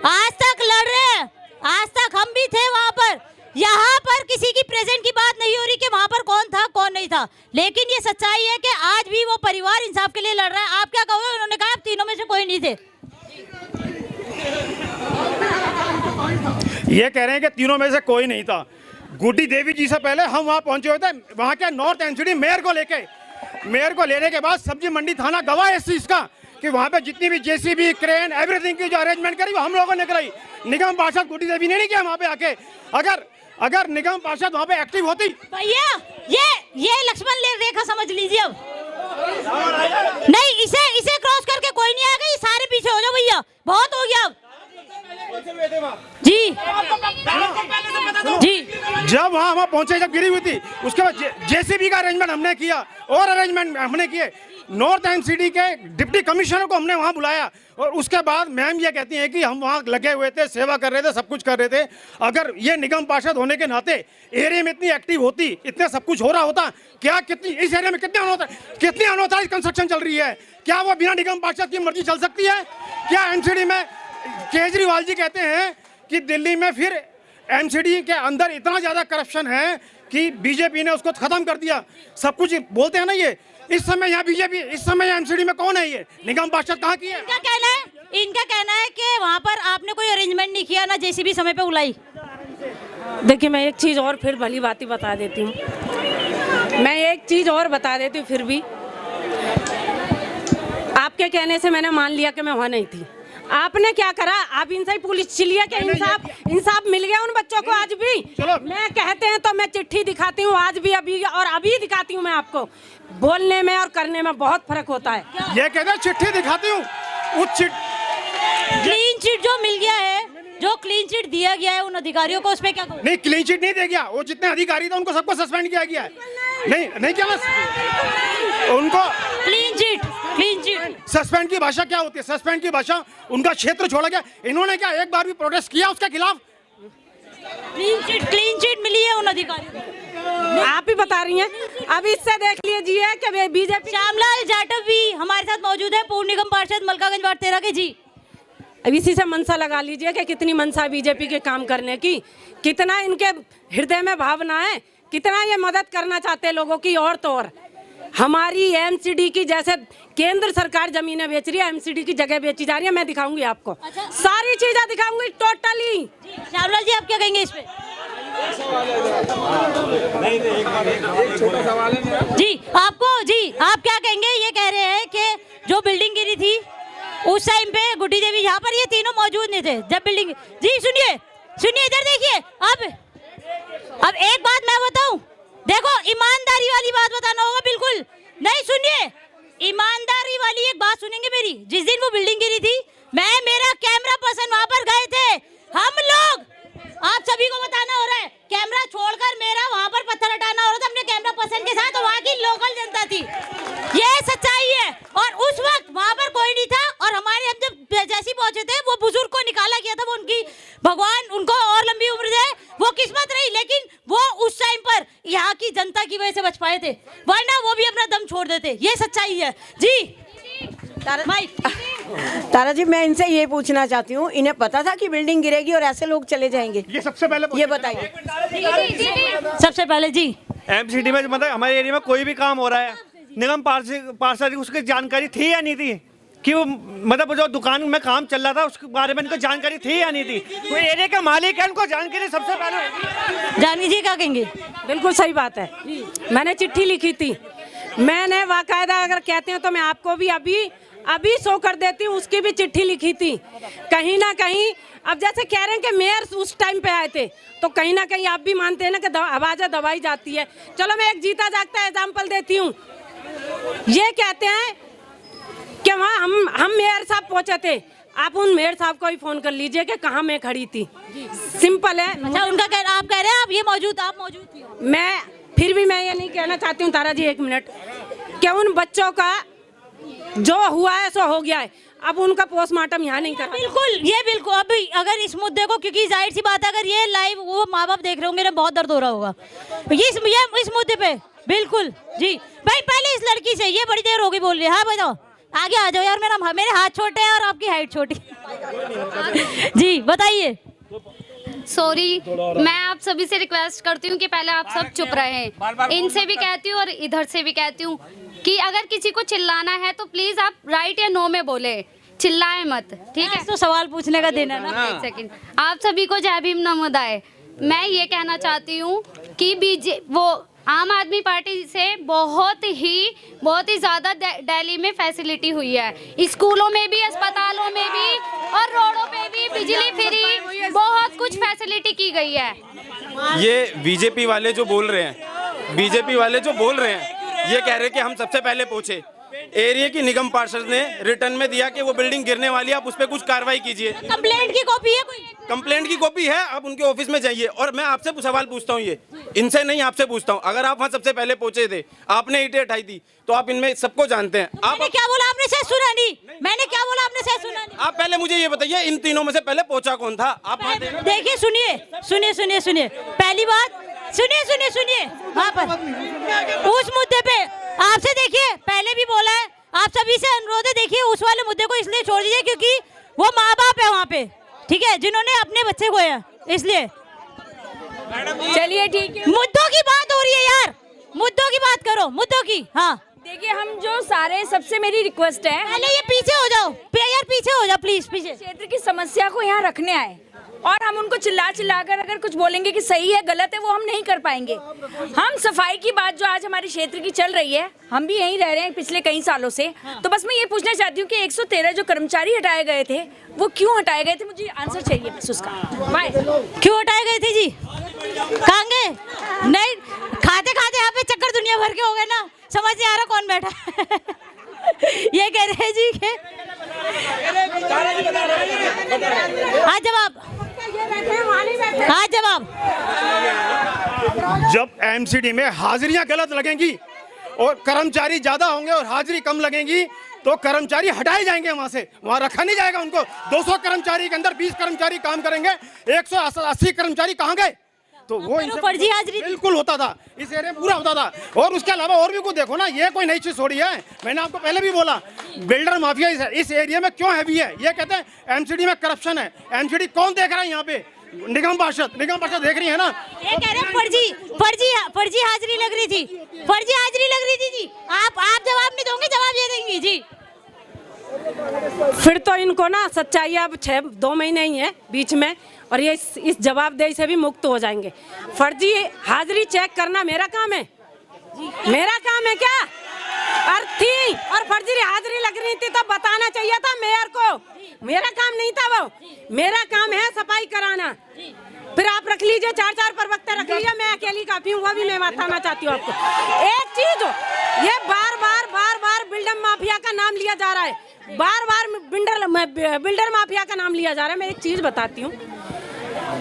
आज तक लड़ रहे हैं, आज तक हम भी थे वहाँ पर। यहाँ पर किसी की प्रेजेंट की बात नहीं हो रही कि वहाँ पर कौन था कौन नहीं था, लेकिन ये सच्चाई है कि आज भी वो परिवार इंसाफ के लिए लड़ रहा है। आप क्या कहोगे? उन्होंने कहा आप तीनों में से कोई नहीं थे। ये कह रहे हैं कि तीनों में से कोई नहीं था। गुड्डी देवी जी से पहले हम वहाँ पहुंचे हुए थे, वहाँ के नॉर्थ एनसीडी मेयर को लेने के बाद सब्जी मंडी थाना गवाह है इस चीज़ का कि वहाँ पे जितनी भी जेसीबी, क्रेन, एवरीथिंग की जो अरेंजमेंट करी वो हम लोगों ने कराई। निगम पार्षद गुड्डी देवी ने नहीं किया वहाँ पे आके। अगर निगम पार्षद वहाँ पे एक्टिव होती। भैया ये लक्ष्मण रेखा समझ लीजिए अब। नहीं, इसे क्रॉस करके कोई नहीं आएगा, ये सारे पीछे हो जाओ भैया, बहुत हो गया अब। जी जब वहाँ पहुंचे, जब गिरी हुई थी, उसके बाद जेसीबी का अरेंजमेंट हमने किया और अरेंजमेंट हमने किए। नॉर्थ एनसीडी के डिप्टी कमिश्नर को हमने वहाँ बुलाया और उसके बाद मैम ये कहती हैं कि हम वहाँ लगे हुए थे, सेवा कर रहे थे, सब कुछ कर रहे थे। अगर ये निगम पार्षद होने के नाते एरिया में इतनी एक्टिव होती, इतना सब कुछ हो रहा होता, क्या कितनी इस एरिया में कितनी अनऑथराइज्ड कंस्ट्रक्शन चल रही है? क्या वो बिना निगम पार्षद की मर्जी चल सकती है? क्या एनसीडी में केजरीवाल जी कहते हैं कि दिल्ली में फिर एनसीडी के अंदर इतना ज़्यादा करप्शन है कि बीजेपी ने उसको खत्म कर दिया, सब कुछ बोलते हैं ना ये। इस समय यहाँ बीजेपी, इस समय एनसीडी में कौन है? ये निगम पार्षद कहाँ की है? इनका कहना है कि वहाँ पर आपने कोई अरेंजमेंट नहीं किया, ना जेसीबी समय पे बुलाई। देखिए, मैं एक चीज़ और फिर भली बात बता देती हूँ, मैं एक चीज़ और बता देती हूँ। फिर भी आपके कहने से मैंने मान लिया कि मैं वहाँ नहीं थी। आपने क्या करा? आप इनसे ही पुलिस चिल्लिए कि इंसाफ मिल गया उन बच्चों को। आज भी मैं कहते हैं तो मैं चिट्ठी दिखाती हूँ, आज भी, अभी दिखाती हूँ। मैं आपको बोलने में और करने में बहुत फर्क होता है। ये कहते हैं चिट्ठी दिखाती हूँ, क्लीन चिट जो मिल गया है, जो क्लीन चिट दिया गया है उन अधिकारियों को, उस पे क्या? नहीं, क्लीन चिट नहीं दे गया। वो जितने अधिकारी थे उनको सबको सस्पेंड किया गया है। नहीं क्या उनको क्लीन चिट सस्पेंड की भाषा क्या होती है? सस्पेंड की भाषा उनका क्षेत्र छोड़ा गया। इन्होंने क्या एक बार भी प्रोटेस्ट किया उसके खिलाफ? क्लीन चिट मिली है उन अधिकारियों को। आप ही बता रही हैं। अब इससे देख लीजिए कि बीजेपी। श्यामलाल जाटव भी हमारे साथ मौजूद है, पूर्व निगम पार्षद मलकागंज वार्ड 13 के। जी, अब इसी से मनसा लगा लीजिए कि कितनी मनसा बीजेपी के काम करने की, कितना इनके हृदय में भावना है, कितना ये मदद करना चाहते हैं लोगों की। और तो और हमारी एमसीडी की, जैसे केंद्र सरकार जमीनें बेच रही है, एमसीडी की जगह बेची जा रही है। मैं दिखाऊंगी आपको, सारी चीजें दिखाऊंगी टोटली। श्यामलाल जी आप क्या कहेंगे इस पे? जी आप क्या कहेंगे? ये कह रहे हैं कि जो बिल्डिंग गिरी थी उस टाइम पे गुड्डी देवी यहाँ पर, ये तीनों मौजूद नहीं थे जब बिल्डिंग। जी सुनिए इधर देखिए। अब एक बात मैं बताऊं, देखो ईमानदारी वाली बात बताना होगा। बिल्कुल नहीं, सुनिए ईमानदारी वाली एक बात सुनेंगे मेरी। जिस दिन वो बिल्डिंग गिरी थी, मैं मेरा कैमरा पर्सन वहां पर गए थे। हम लोग, आप सभी को बताना हो रहा है, कैमरा छोड़कर मेरा वहां पर पत्थर हटाना हो रहा था अपने कैमरा पर्सन के साथ, और वहाँ की लोकल जनता थी। ये सच्चाई है। और उस वक्त वहां पर कोई नहीं था, और हमारे हम जब जैसे पहुंचे थे, वो बुजुर्ग को निकाला गया था। वो उनकी, भगवान उनको और लंबी उम्र दे, वो किस्मत रही, लेकिन वो उस टाइम पर यहाँ की जनता की वजह से बच पाए थे, वरना वो भी अपना दम छोड़ देते। ये सच्चाई है। जी तारा जी, मैं इनसे ये पूछना चाहती हूँ, इन्हें पता था कि बिल्डिंग गिरेगी और ऐसे लोग चले जाएंगे? ये सबसे पहले ये बताइए। सबसे पहले जी, एमसीडी में मतलब हमारे एरिया में कोई भी काम हो रहा है, निगम पार्षद उसकी जानकारी थी या नहीं थी कि वो मतलब जो दुकान में काम चल रहा था उसके बारे में इनको जानकारी थी या नहीं थी? कोई एरिया का मालिक है, उनको जानकारी सबसे पहले। जानवी जी क्या कहेंगे? बिल्कुल सही बात है। मैंने चिट्ठी लिखी थी, मैंने बाकायदा, अगर कहते हैं तो मैं आपको भी अभी शो कर देती हूँ, उसकी भी चिट्ठी लिखी थी। कहीं ना कहीं अब जैसे कह रहे हैं कि मेयर उस टाइम पे आए थे, तो कहीं ना कहीं आप भी मानते हैं ना कि आवाज़ें दबाई जाती है। चलो मैं एक जीता जागता एग्जाम्पल देती हूँ। ये कहते हैं कि वहाँ हम मेयर साहब पहुँचे थे, आप उन मेयर साहब को ही फोन कर लीजिए कि कहाँ मैं खड़ी थी। सिंपल है। अच्छा, उनका आप कह रहे हैं आप मौजूद थी। मैं फिर भी मैं ये नहीं कहना चाहती हूँ तारा जी, एक मिनट, कि उन बच्चों का जो हुआ है सो हो गया है, अब उनका पोस्टमार्टम यहाँ नहीं करा। बिल्कुल अब अगर इस मुद्दे को, क्योंकि जाहिर सी बात है अगर ये लाइव वो माँ बाप देख रहे होंगे ना, बहुत दर्द हो रहा होगा इस मुद्दे पे। बिल्कुल जी भाई, पहले इस लड़की से, ये बड़ी देर हो गई बोल रही है। हाँ बताओ, आगे आ जाओ यार, मेरे हाथ छोटे हैं और आपकी हाइट छोटी। जी बताइए। सॉरी, मैं आप सभी से रिक्वेस्ट करती हूँ कि पहले आप सब चुप रहें। इनसे भी कहती हूँ और इधर से भी कहती हूँ कि अगर किसी को चिल्लाना है तो प्लीज आप राइट या नो में बोले, चिल्लाए मत, ठीक है? तो सवाल पूछने का दिन है ना। एक सेकंड, आप सभी को जय भीम नमोदाय। मैं ये कहना चाहती हूँ कि वो आम आदमी पार्टी से बहुत ही ज़्यादा दिल्ली में फैसिलिटी हुई है, स्कूलों में भी, अस्पतालों में भी और रोडों पे भी बिजली फ्री, बहुत कुछ फैसिलिटी की गई है। ये बीजेपी वाले जो बोल रहे हैं, ये कह रहे हैं कि हम सबसे पहले पहुंचे। एरिया की निगम पार्षद ने रिटर्न में दिया कि वो बिल्डिंग गिरने वाली है, आप उस पर कुछ कार्रवाई कीजिए। कंप्लेंट की कॉपी है कोई? कंप्लेंट की कॉपी है, आप उनके ऑफिस में जाइए। और मैं आपसे सवाल पूछता हूँ, ये इनसे नहीं, आपसे पूछता हूँ, अगर आप वहाँ सबसे पहले पहुंचे थे, आपने ईंटें उठाई थी, तो आप इनमें सबको जानते हैं। मैंने क्या बोला आपने शायद सुना नहीं? मैंने क्या बोला आपने शायद सुना नहीं? आप पहले मुझे ये बताइए, इन तीनों में से पहले पहुंचा कौन था? आप देखिए, सुनिए, पहली बात सुनिए, वहाँ पर उस मुद्दे पे आपसे, देखिए पहले भी बोला है, आप सभी से अनुरोध है, देखिए उस वाले मुद्दे को इसलिए छोड़ दीजिए क्योंकि वो माँ बाप है वहाँ पे, ठीक है, जिन्होंने अपने बच्चे खोया, इसलिए। चलिए ठीक है, मुद्दों की बात हो रही है यार, मुद्दों की बात करो, मुद्दों की। हाँ देखिए, हम जो सारे, सबसे मेरी रिक्वेस्ट है, पहले ये पीछे हो जाओ यार, पीछे हो जाओ प्लीज, पीछे। क्षेत्र की समस्या को यहाँ रखने आए और हम उनको चिल्ला कर अगर कुछ बोलेंगे कि सही है गलत है, वो हम नहीं कर पाएंगे। हम सफाई की बात जो आज हमारे क्षेत्र की चल रही है, हम भी यहीं रह रहे हैं पिछले कई सालों से, तो बस मैं ये पूछना चाहती हूँ कि 113 जो कर्मचारी हटाए गए थे, वो क्यों हटाए गए थे? मुझे आंसर चाहिए बस उसका। बाय। क्यों हटाए गए थे जी? कहाँ गए? नहीं, खाते यहाँ पे चक्कर दुनिया भर के हो गए ना, समझ नहीं आ रहा कौन बैठा। ये कह रहे हैं जी के जवाब। जब एमसीडी में हाजिरियां गलत लगेंगी और कर्मचारी ज्यादा होंगे और हाजिरी कम लगेंगी, तो कर्मचारी हटाए जाएंगे वहां से, वहां रखा नहीं जाएगा उनको। 200 कर्मचारी के अंदर 20 कर्मचारी काम करेंगे, 180 कर्मचारी कहाँ गए? तो वो इनसे फर्जी हाजिरी बिल्कुल होता था, इस एरिया में पूरा होता था। और उसके अलावा और भी कुछ देखो ना, ये कोई नई चीज थोड़ी है। मैंने आपको पहले भी बोला, बिल्डर माफिया इस एरिया में क्यों हैवी है। ये कहते हैं एमसीडी में करप्शन है। एमसीडी कौन देख रहा है यहाँ पे? निगम पार्षद देख रही है ना। ये कह रहे हैं फर्जी हाजिरी लग रही थी, फर्जी हाजिरी लग रही थी जी। आप जवाब नहीं दोगे, जवाब ये देंगी जी। फिर तो इनको ना सच्चाई अब 2 महीने ही है बीच में, और ये इस जवाबदेही से भी मुक्त हो जाएंगे। फर्जी हाजिरी चेक करना मेरा काम है, मेरा काम है क्या? और थी और फर्जी हाजिरी लग रही थी तो बताना चाहिए था मेयर को। मेरा काम नहीं था वो, मेरा काम है सफाई कराना। फिर आप रख लीजिए 4 प्रवक्ता रख लीजिए, मैं अकेली काफी हूँ, वो भी मैं बताना चाहती हूँ आपको एक चीज। ये बार बार बिल्डर माफिया का नाम लिया जा रहा है, बार बिल्डर माफिया का नाम लिया जा रहा है। मैं एक चीज बताती हूँ,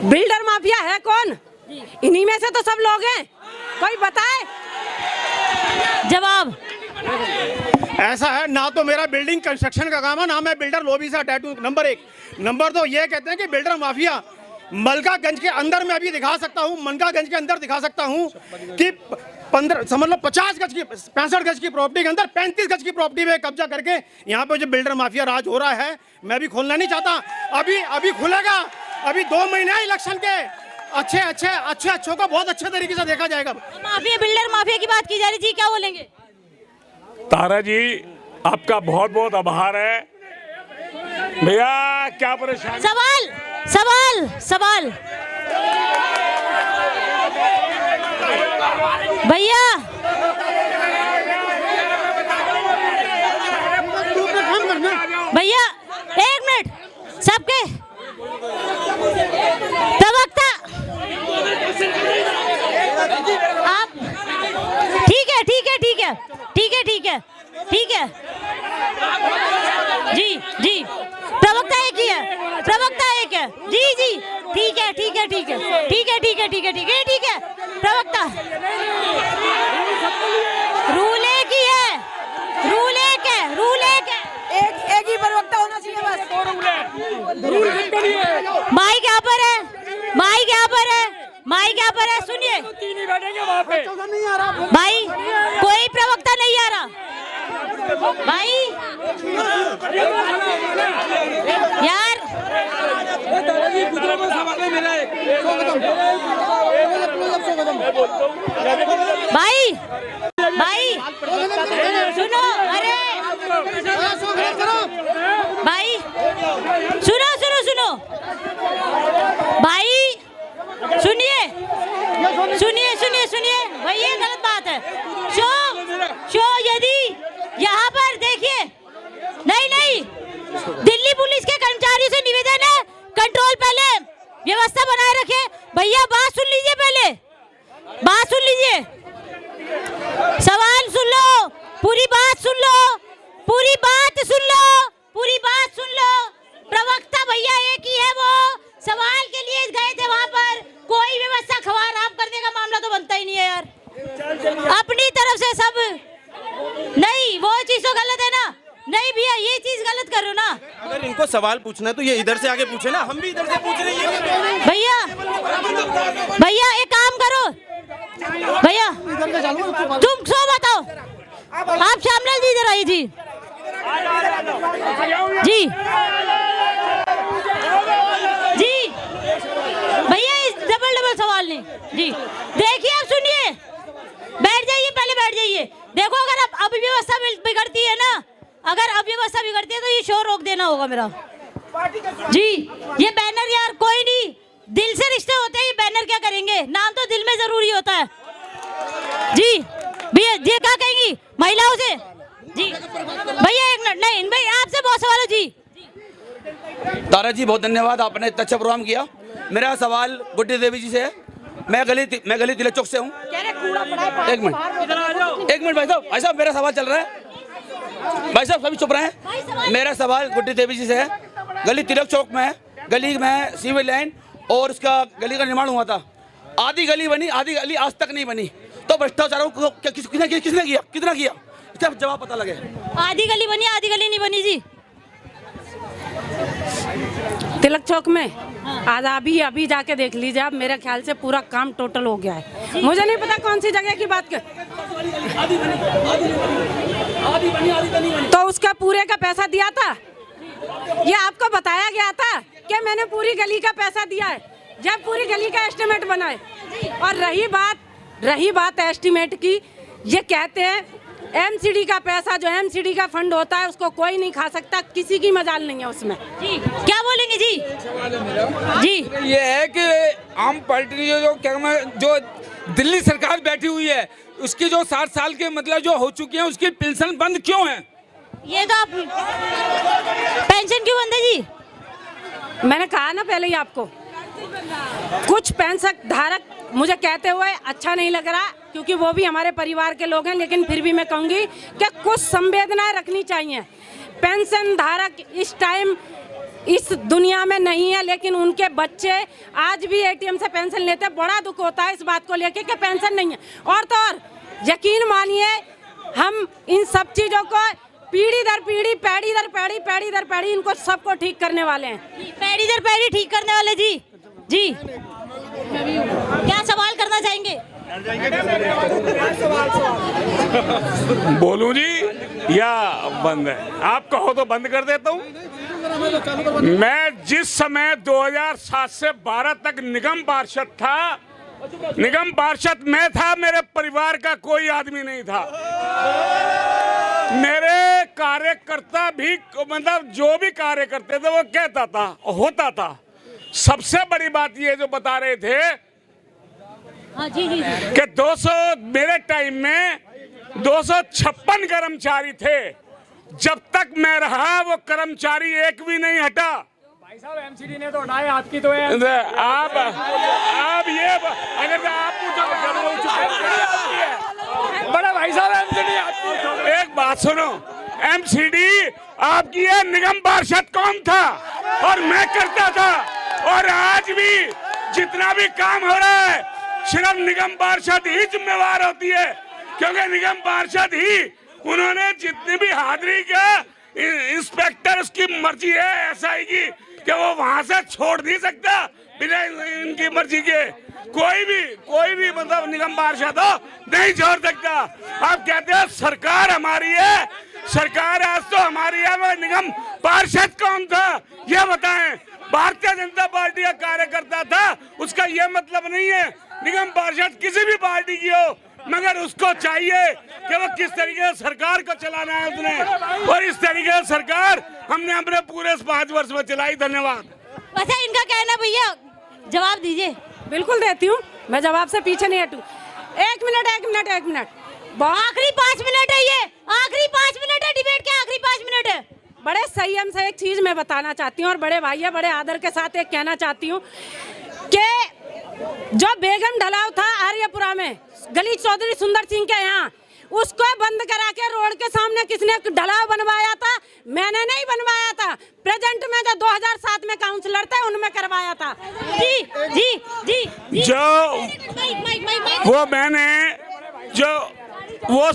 बिल्डर माफिया है कौन? इन्हीं में से तो सब लोग हैं, कोई बताए जवाब। ऐसा है ना, तो मेरा बिल्डिंग कंस्ट्रक्शन का काम है, ना मैं बिल्डर लॉबी से अटैच हूं। नंबर 1। नंबर 2, ये कहते हैं कि बिल्डर माफिया मलकागंज के अंदर मैं अभी दिखा सकता हूं, मनकागंज के अंदर दिखा सकता हूं कि 15 समझ लो 50 गज की 65 गज की प्रॉपर्टी के अंदर 35 गज की प्रॉपर्टी में कब्जा करके यहाँ पे जो बिल्डर माफिया राज हो रहा है, मैं भी खोलना नहीं चाहता। अभी खुलेगा, अभी 2 महीने इलेक्शन के। अच्छों को बहुत अच्छे तरीके से देखा जाएगा। माफिया बिल्डर माफिया की बात की जा रही थी, क्या बोलेंगे? तारा जी आपका बहुत बहुत आभार है भैया। क्या परेशानी? सवाल भैया, एक मिनट, सबके प्रवक्ता आप ठीक है जी प्रवक्ता एक ही है जी ठीक है प्रवक्ता रूल एक ही है एक ही प्रवक्ता होना चाहिए बस। माइक यहाँ पर है सुनिए भाई, कोई प्रवक्ता नहीं आ रहा भाई यार। भाई सुनो, अरे भाई सुनो भाई, सुनिए भाई, ये गलत बात है। शो यदि यहाँ पर देखिए, नहीं दिल्ली पुलिस के कर्मचारियों से निवेदन है, कंट्रोल पहले व्यवस्था बनाए रखे। भैया बात सुन लीजिए, पहले बात सुन लीजिए, सवाल सुन लो, पूरी बात सुन लो। प्रवक्ता भैया एक ही है, वो सवाल के लिए गए थे वहां पर। कोई व्यवस्था खराब करने का मामला तो बनता ही नहीं है यार, अपनी तरफ से सब। नहीं, वो चीज तो गलत है ना। नहीं भैया, ये चीज गलत कर रहे हो ना। अगर इनको सवाल पूछना है तो ये इधर से आगे पूछे ना, हम भी इधर से पूछ रहे हैं। भैया एक काम करो भैया, तुम सो बताओ, आप श्यामलाल जी इधर आइए जी। भैया डबल सवाल नहीं जी। देखिए आप सुनिए, बैठ जाइए, पहले बैठ जाइए। देखो, अगर अब अव्यवस्था बिगड़ती है ना, तो ये शो रोक देना होगा मेरा जी। ये बैनर यार, कोई नहीं, दिल से रिश्ते होते हैं, ये बैनर क्या करेंगे, नाम तो दिल में जरूरी होता है जी। भैया ये क्या कहेंगी महिलाओं से जी? भैया एक मिनट, नहीं भाई आपसे बहुत सवाल है जी। तारा जी बहुत धन्यवाद, आपने इतना अच्छा प्रोग्राम किया। मेरा सवाल गुड्डी देवी जी से है। मैं गली तिलक चौक से हूँ। एक मिनट भाई साहब मेरा सवाल चल रहा है। भाई साहब सभी चुप रहे हैं। मेरा सवाल गुड्डी देवी जी से है। गली तिलक चौक में, गली में सीवर लाइन और उसका गली का निर्माण हुआ था। आधी गली बनी, आधी गली आज तक नहीं बनी। तो भ्रष्टाचारों को किसने किया, कितना किया, इसका जवाब पता लगे। आधी गली बनी, आधी गली नहीं बनी जी। तिलक चौक में आज अभी जाके देख लीजिए आप, मेरे ख्याल से पूरा काम टोटल हो गया है। मुझे नहीं पता कौन सी जगह की बात कर, तो उसका पूरे का पैसा दिया था, ये आपको बताया गया था कि मैंने पूरी गली का पैसा दिया है, जब पूरी गली का एस्टिमेट बनाए। और रही बात एस्टिमेट की, ये कहते हैं एमसीडी का पैसा, जो एमसीडी का फंड होता है उसको कोई नहीं खा सकता, किसी की मजाल नहीं है उसमें। जी क्या बोलेंगे जी? जी ये है कि आम पार्टी जो दिल्ली सरकार बैठी हुई है, उसकी जो 60 साल के मतलब जो हो चुकी है, उसकी पेंशन बंद क्यों है? ये तो आप पेंशन क्यों बंद है जी? मैंने कहा ना पहले ही आपको, कुछ पेंशन धारक मुझे कहते हुए अच्छा नहीं लग रहा, क्योंकि वो भी हमारे परिवार के लोग हैं, लेकिन फिर भी मैं कहूँगी कि कुछ संवेदनाएं रखनी चाहिए। पेंशन धारक इस टाइम इस दुनिया में नहीं है, लेकिन उनके बच्चे आज भी एटीएम से पेंशन लेते हैं। बड़ा दुख होता है इस बात को लेके कि पेंशन नहीं है। और तो और यकीन मानिए, हम इन सब चीज़ों को पीढ़ी दर पीढ़ी, पैड़ी दर पैड़ी इनको सबको ठीक करने वाले हैं। पैड़ी दर पैड़ी ठीक करने वाले जी। जी क्या सवाल करना चाहेंगे? बोलूं जी या बंद है? आप कहो तो बंद कर देता हूं। मैं जिस समय 2007 से 12 तक निगम पार्षद था, निगम पार्षद में था, मेरे परिवार का कोई आदमी नहीं था। मेरे कार्यकर्ता भी, मतलब जो भी कार्य करते थे वो कहता था, होता था। सबसे बड़ी बात ये जो बता रहे थे कि 200 मेरे टाइम में 256 कर्मचारी थे। जब तक मैं रहा वो कर्मचारी एक भी नहीं हटा। भाई साहब एमसीडी ने तो हटाए, आपकी तो है। आप ये अगर आप बड़ा भाई साहब एमसीडी आपकी। एक बात सुनो, एमसीडी आपकी है, निगम पार्षद कौन था और मैं करता था। और आज भी जितना भी काम हो रहा है सिर्फ निगम पार्षद ही जिम्मेवार होती है, क्योंकि निगम पार्षद ही, उन्होंने जितनी भी हाजिरी का इंस्पेक्टर, उसकी मर्जी है एसआई की कि वो वहां से छोड़ नहीं सकता बिना इनकी मर्जी के। कोई भी मतलब निगम पार्षद हो नहीं छोड़ सकता। आप कहते हैं सरकार हमारी है, सरकार आज तो हमारी है, वो निगम पार्षद कौन था ये बताएं। भारतीय जनता पार्टी का कार्यकर्ता था, उसका ये मतलब नहीं है निगम पार्षद किसी भी पार्टी की हो, मगर उसको चाहिए कि वो किस तरीके से सरकार को चलाना है उसने, और इस तरीके से सरकार हमने अपने पूरे 5 वर्ष में चलाई। धन्यवाद। अच्छा इनका कहना, भैया जवाब दीजिए। बिल्कुल देती हूँ, मैं जवाब से पीछे नहीं हटूँ। एक मिनट आखिरी 5 मिनट है, ये आखिरी 5 मिनट है, डिबेट के आखिरी 5 मिनट है। बड़े संयम से एक चीज मैं बताना चाहती हूँ, और बड़े भाई बड़े आदर के साथ एक कहना चाहती हूँ कि जो बेगम ढलाव था आर्यपुरा में, गली चौधरी सुंदर सिंह के यहाँ, उसको बंद करा के रोड के सामने किसने ढलाव बनवाया था? मैंने नहीं बनवाया था। प्रेजेंट में जो 2007 में काउंसलर थे उनमें करवाया था। जी जो वो मैंने जो वो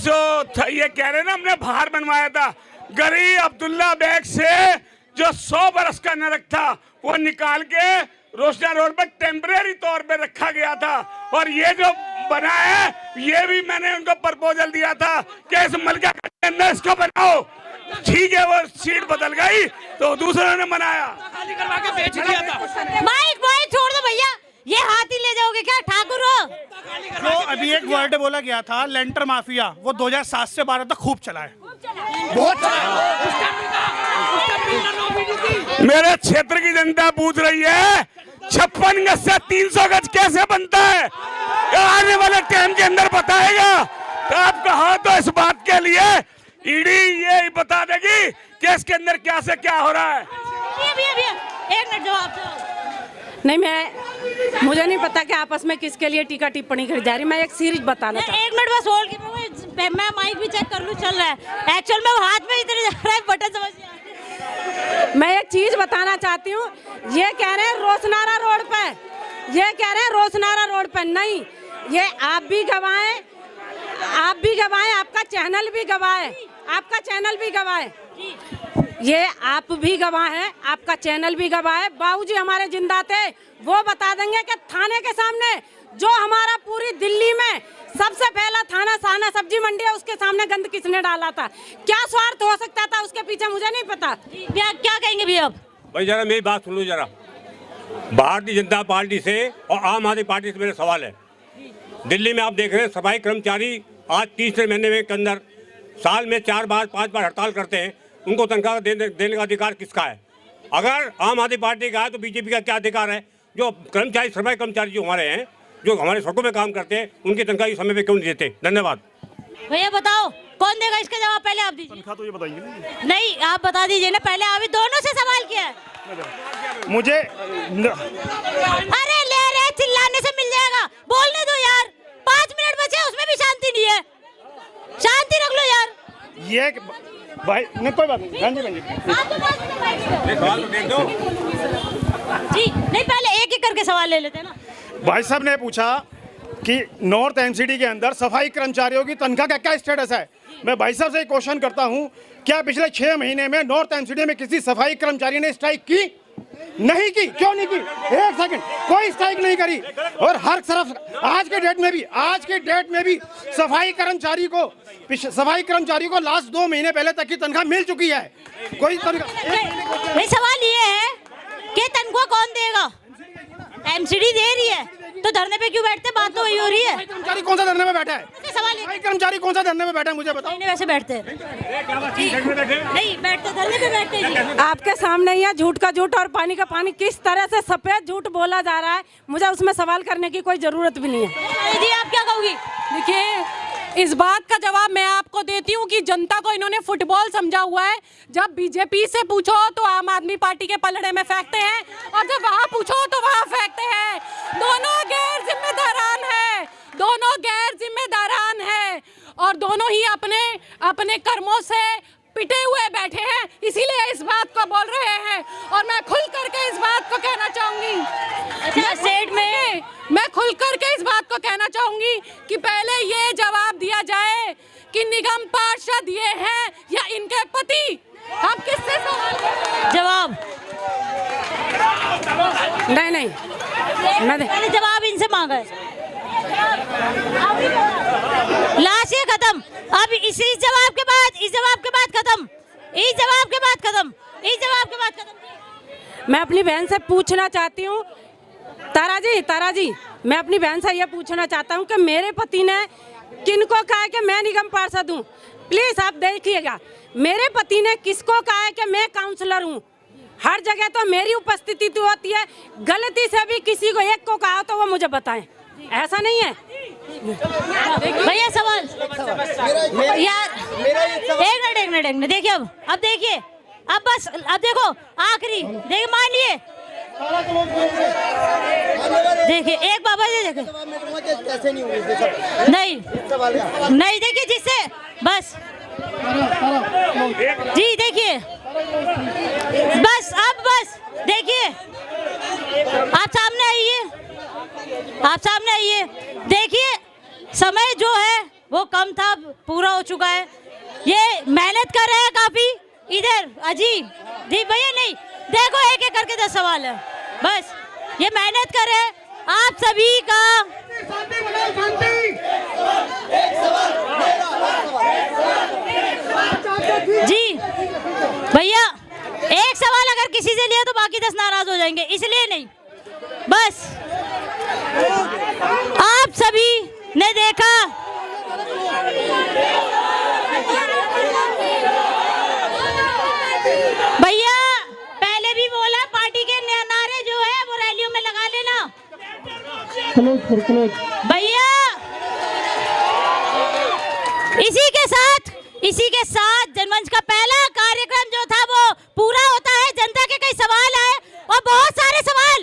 ये कह रहे ना, हमने बाहर बनवाया था। गरी अब्दुल्ला बैग से जो 100 बरस का नरक था वो निकाल के रोशना रोड पर टेम्परेरी तौर पे रखा गया था। और ये जो बना है, ये भी मैंने उनको प्रपोजल दिया था कि इस मलका के अंदर इसको बनाओ। ठीक है, वो सीट बदल गई तो दूसरों ने बनाया। माइक छोड़ दो भैया, ये हाथ ही ले जाओगे क्या ठाकुर हो? जो अभी एक वर्ड बोला गया था लेंटर माफिया, वो 2007 से 12 तक खूब चला है, बहुत चला। मेरे क्षेत्र की जनता पूछ रही है 56 गज से 300 गज कैसे बनता है, आने वाले टाइम के अंदर बताएगा। तो आप कहो तो इस बात के लिए ईडी ये बता देगी कि इसके अंदर क्या से क्या हो रहा है। एक मिनट जवाब। नहीं, मुझे नहीं पता कि आपस में किसके लिए टीका टिप्पणी करी जा रही। मैं एक सीरीज बताना चाहती हूँ। एक मिनट बस होल्ड कीजिए, मैं माइक भी चेक कर लूँ चल रहा है। एक्चुअल में हाथ में इतने जा रहा है, बटन समझ नहीं आ रहा। मैं एक चीज बताना चाहती हूँ। ये कह रहे हैं रोसनारा रोड पे, ये कह रहे हैं रोसनारा रोड पे नहीं, ये आप भी गवाएं, आपका चैनल भी गवाए, आपका चैनल भी गवाए। ये आप भी गवाह हैं, आपका चैनल भी गवाह है। बाबूजी हमारे जिंदा थे, वो बता देंगे कि थाने के सामने जो हमारा पूरी दिल्ली में सबसे पहला थाना साना सब्जी मंडी है, उसके सामने गंद किसने डाला था? क्या स्वार्थ हो सकता था उसके पीछे, मुझे नहीं पता। क्या कहेंगे भैया अब? भाई जरा मेरी बात सुनो जरा। भारतीय जनता पार्टी से और आम आदमी पार्टी से मेरा सवाल है। दिल्ली में आप देख रहे हैं सफाई कर्मचारी आज तीसरे महीने के अंदर साल में 4 बार 5 बार हड़ताल करते हैं। उनको तनख्वाह देने का अधिकार किसका है? अगर आम आदमी पार्टी का है तो बीजेपी का क्या अधिकार है? जो कर्मचारी सफाई कर्मचारी जो हमारे हैं, जो हमारे सड़कों में काम करते हैं, उनकी तनख्वाह समय पे क्यों नहीं देते? धन्यवाद। भैया बताओ कौन देगा इसका जवाब? पहले आप दीजिए। तनख्वाह तो ये बताइए। नहीं आप बता दीजिए ना, पहले अभी दोनों से सवाल किया है। मुझे अरे ले रहे चिल्लाने से मिल जाएगा, बोलने दो यार। 5 मिनट बचे, उसमें भी शांति नहीं है। शांति रख लो यार। ये भाई नहीं, कोई बात नहीं। जी नहीं, पहले एक एक करके सवाल ले लेते हैं ना। भाई साहब ने पूछा कि नॉर्थ एमसीडी के अंदर सफाई कर्मचारियों की तनख्वाह का क्या स्टेटस है। मैं भाई साहब से क्वेश्चन करता हूं, क्या पिछले 6 महीने में नॉर्थ एमसीडी में किसी सफाई कर्मचारी ने स्ट्राइक की? नहीं की। क्यों नहीं की? एक सेकंड, कोई स्ट्राइक नहीं करी। और हर तरफ आज के डेट में भी सफाई कर्मचारी को लास्ट 2 महीने पहले तक की तनख्वाह मिल चुकी है। कोई तनख्वाह। सवाल ये है कि तनख्वाह कौन देगा? एमसीडी दे रही है तो धरने पे क्यों बैठते? बात तो वही हो रही है। कर्मचारी कौन सा धरने में बैठा है? सवाल कर्मचारी कौन सा धरने में बैठा है, मुझे बताओ। नहीं वैसे बैठते नहीं बैठते, धरने पे बैठते जी। आपके सामने ही है झूठ का झूठ और पानी का पानी। किस तरह से सफेद झूठ बोला जा रहा है, मुझे उसमें सवाल करने की कोई जरूरत भी नहीं है। जी आप क्या कहोगी? देखिए, इस बात का जवाब मैं आपको देती हूँ कि जनता को इन्होंने फुटबॉल समझा हुआ है। जब बीजेपी से पूछो तो आम आदमी पार्टी के पलड़े में फेंकते हैं, और जब वहाँ पूछो तो वहाँ फेंकते हैं। दोनों गैर जिम्मेदारान है और दोनों ही अपने कर्मों से पिटे हुए बैठे हैं, इसीलिए इस बात को बोल रहे हैं। और मैं खुल करके इस बात को कहना चाहूंगी, मैं खुल करके इस बात को कहना चाहूंगी कि पहले ये जवाब दिया जाए कि निगम पार्षद ये हैं या इनके पति। हम किससे सवाल करें? जवाब नहीं मैंने जवाब इनसे मांगा है। लास्ट ये खत्म। अब इस जवाब के बाद खत्म। मैं अपनी बहन से पूछना चाहती हूँ, तारा जी मैं अपनी बहन से ये पूछना चाहता हूँ कि मेरे पति ने किनको कहा है कि मैं निगम पार्षद हूँ? प्लीज आप देखिएगा, मेरे पति ने किसको कहा है कि मैं काउंसलर हूँ? हर जगह तो मेरी उपस्थिति तो होती है, गलती से भी किसी को एक को कहा तो वो मुझे बताएं। ऐसा नहीं है भैया। सवाल यार, एक मिनट देखिए। अब देखिए, अब देखो आखिरी देखिए, मान लिए देखिए एक बाबा जी देखिए नहीं देखिए जिससे बस जी देखिए बस देखिए आप सामने आइए देखिए समय जो है वो कम था, पूरा हो चुका है। ये मेहनत कर रहे हैं काफी इधर अजीब जी भैया नहीं देखो एक एक करके 10 सवाल है बस, ये मेहनत कर रहे हैं आप सभी का। जी भैया एक सवाल अगर किसी से लिया तो बाकी 10 नाराज हो जाएंगे, इसलिए नहीं बस आप सभी ने देखा भैया पहले भी बोला पार्टी के नारे जो है वो रैलियों में लगा लेना भैया। इसी के साथ जनमंच का पहला कार्यक्रम जो था वो पूरा होता है। जनता के कई सवाल आए और बहुत सारे सवाल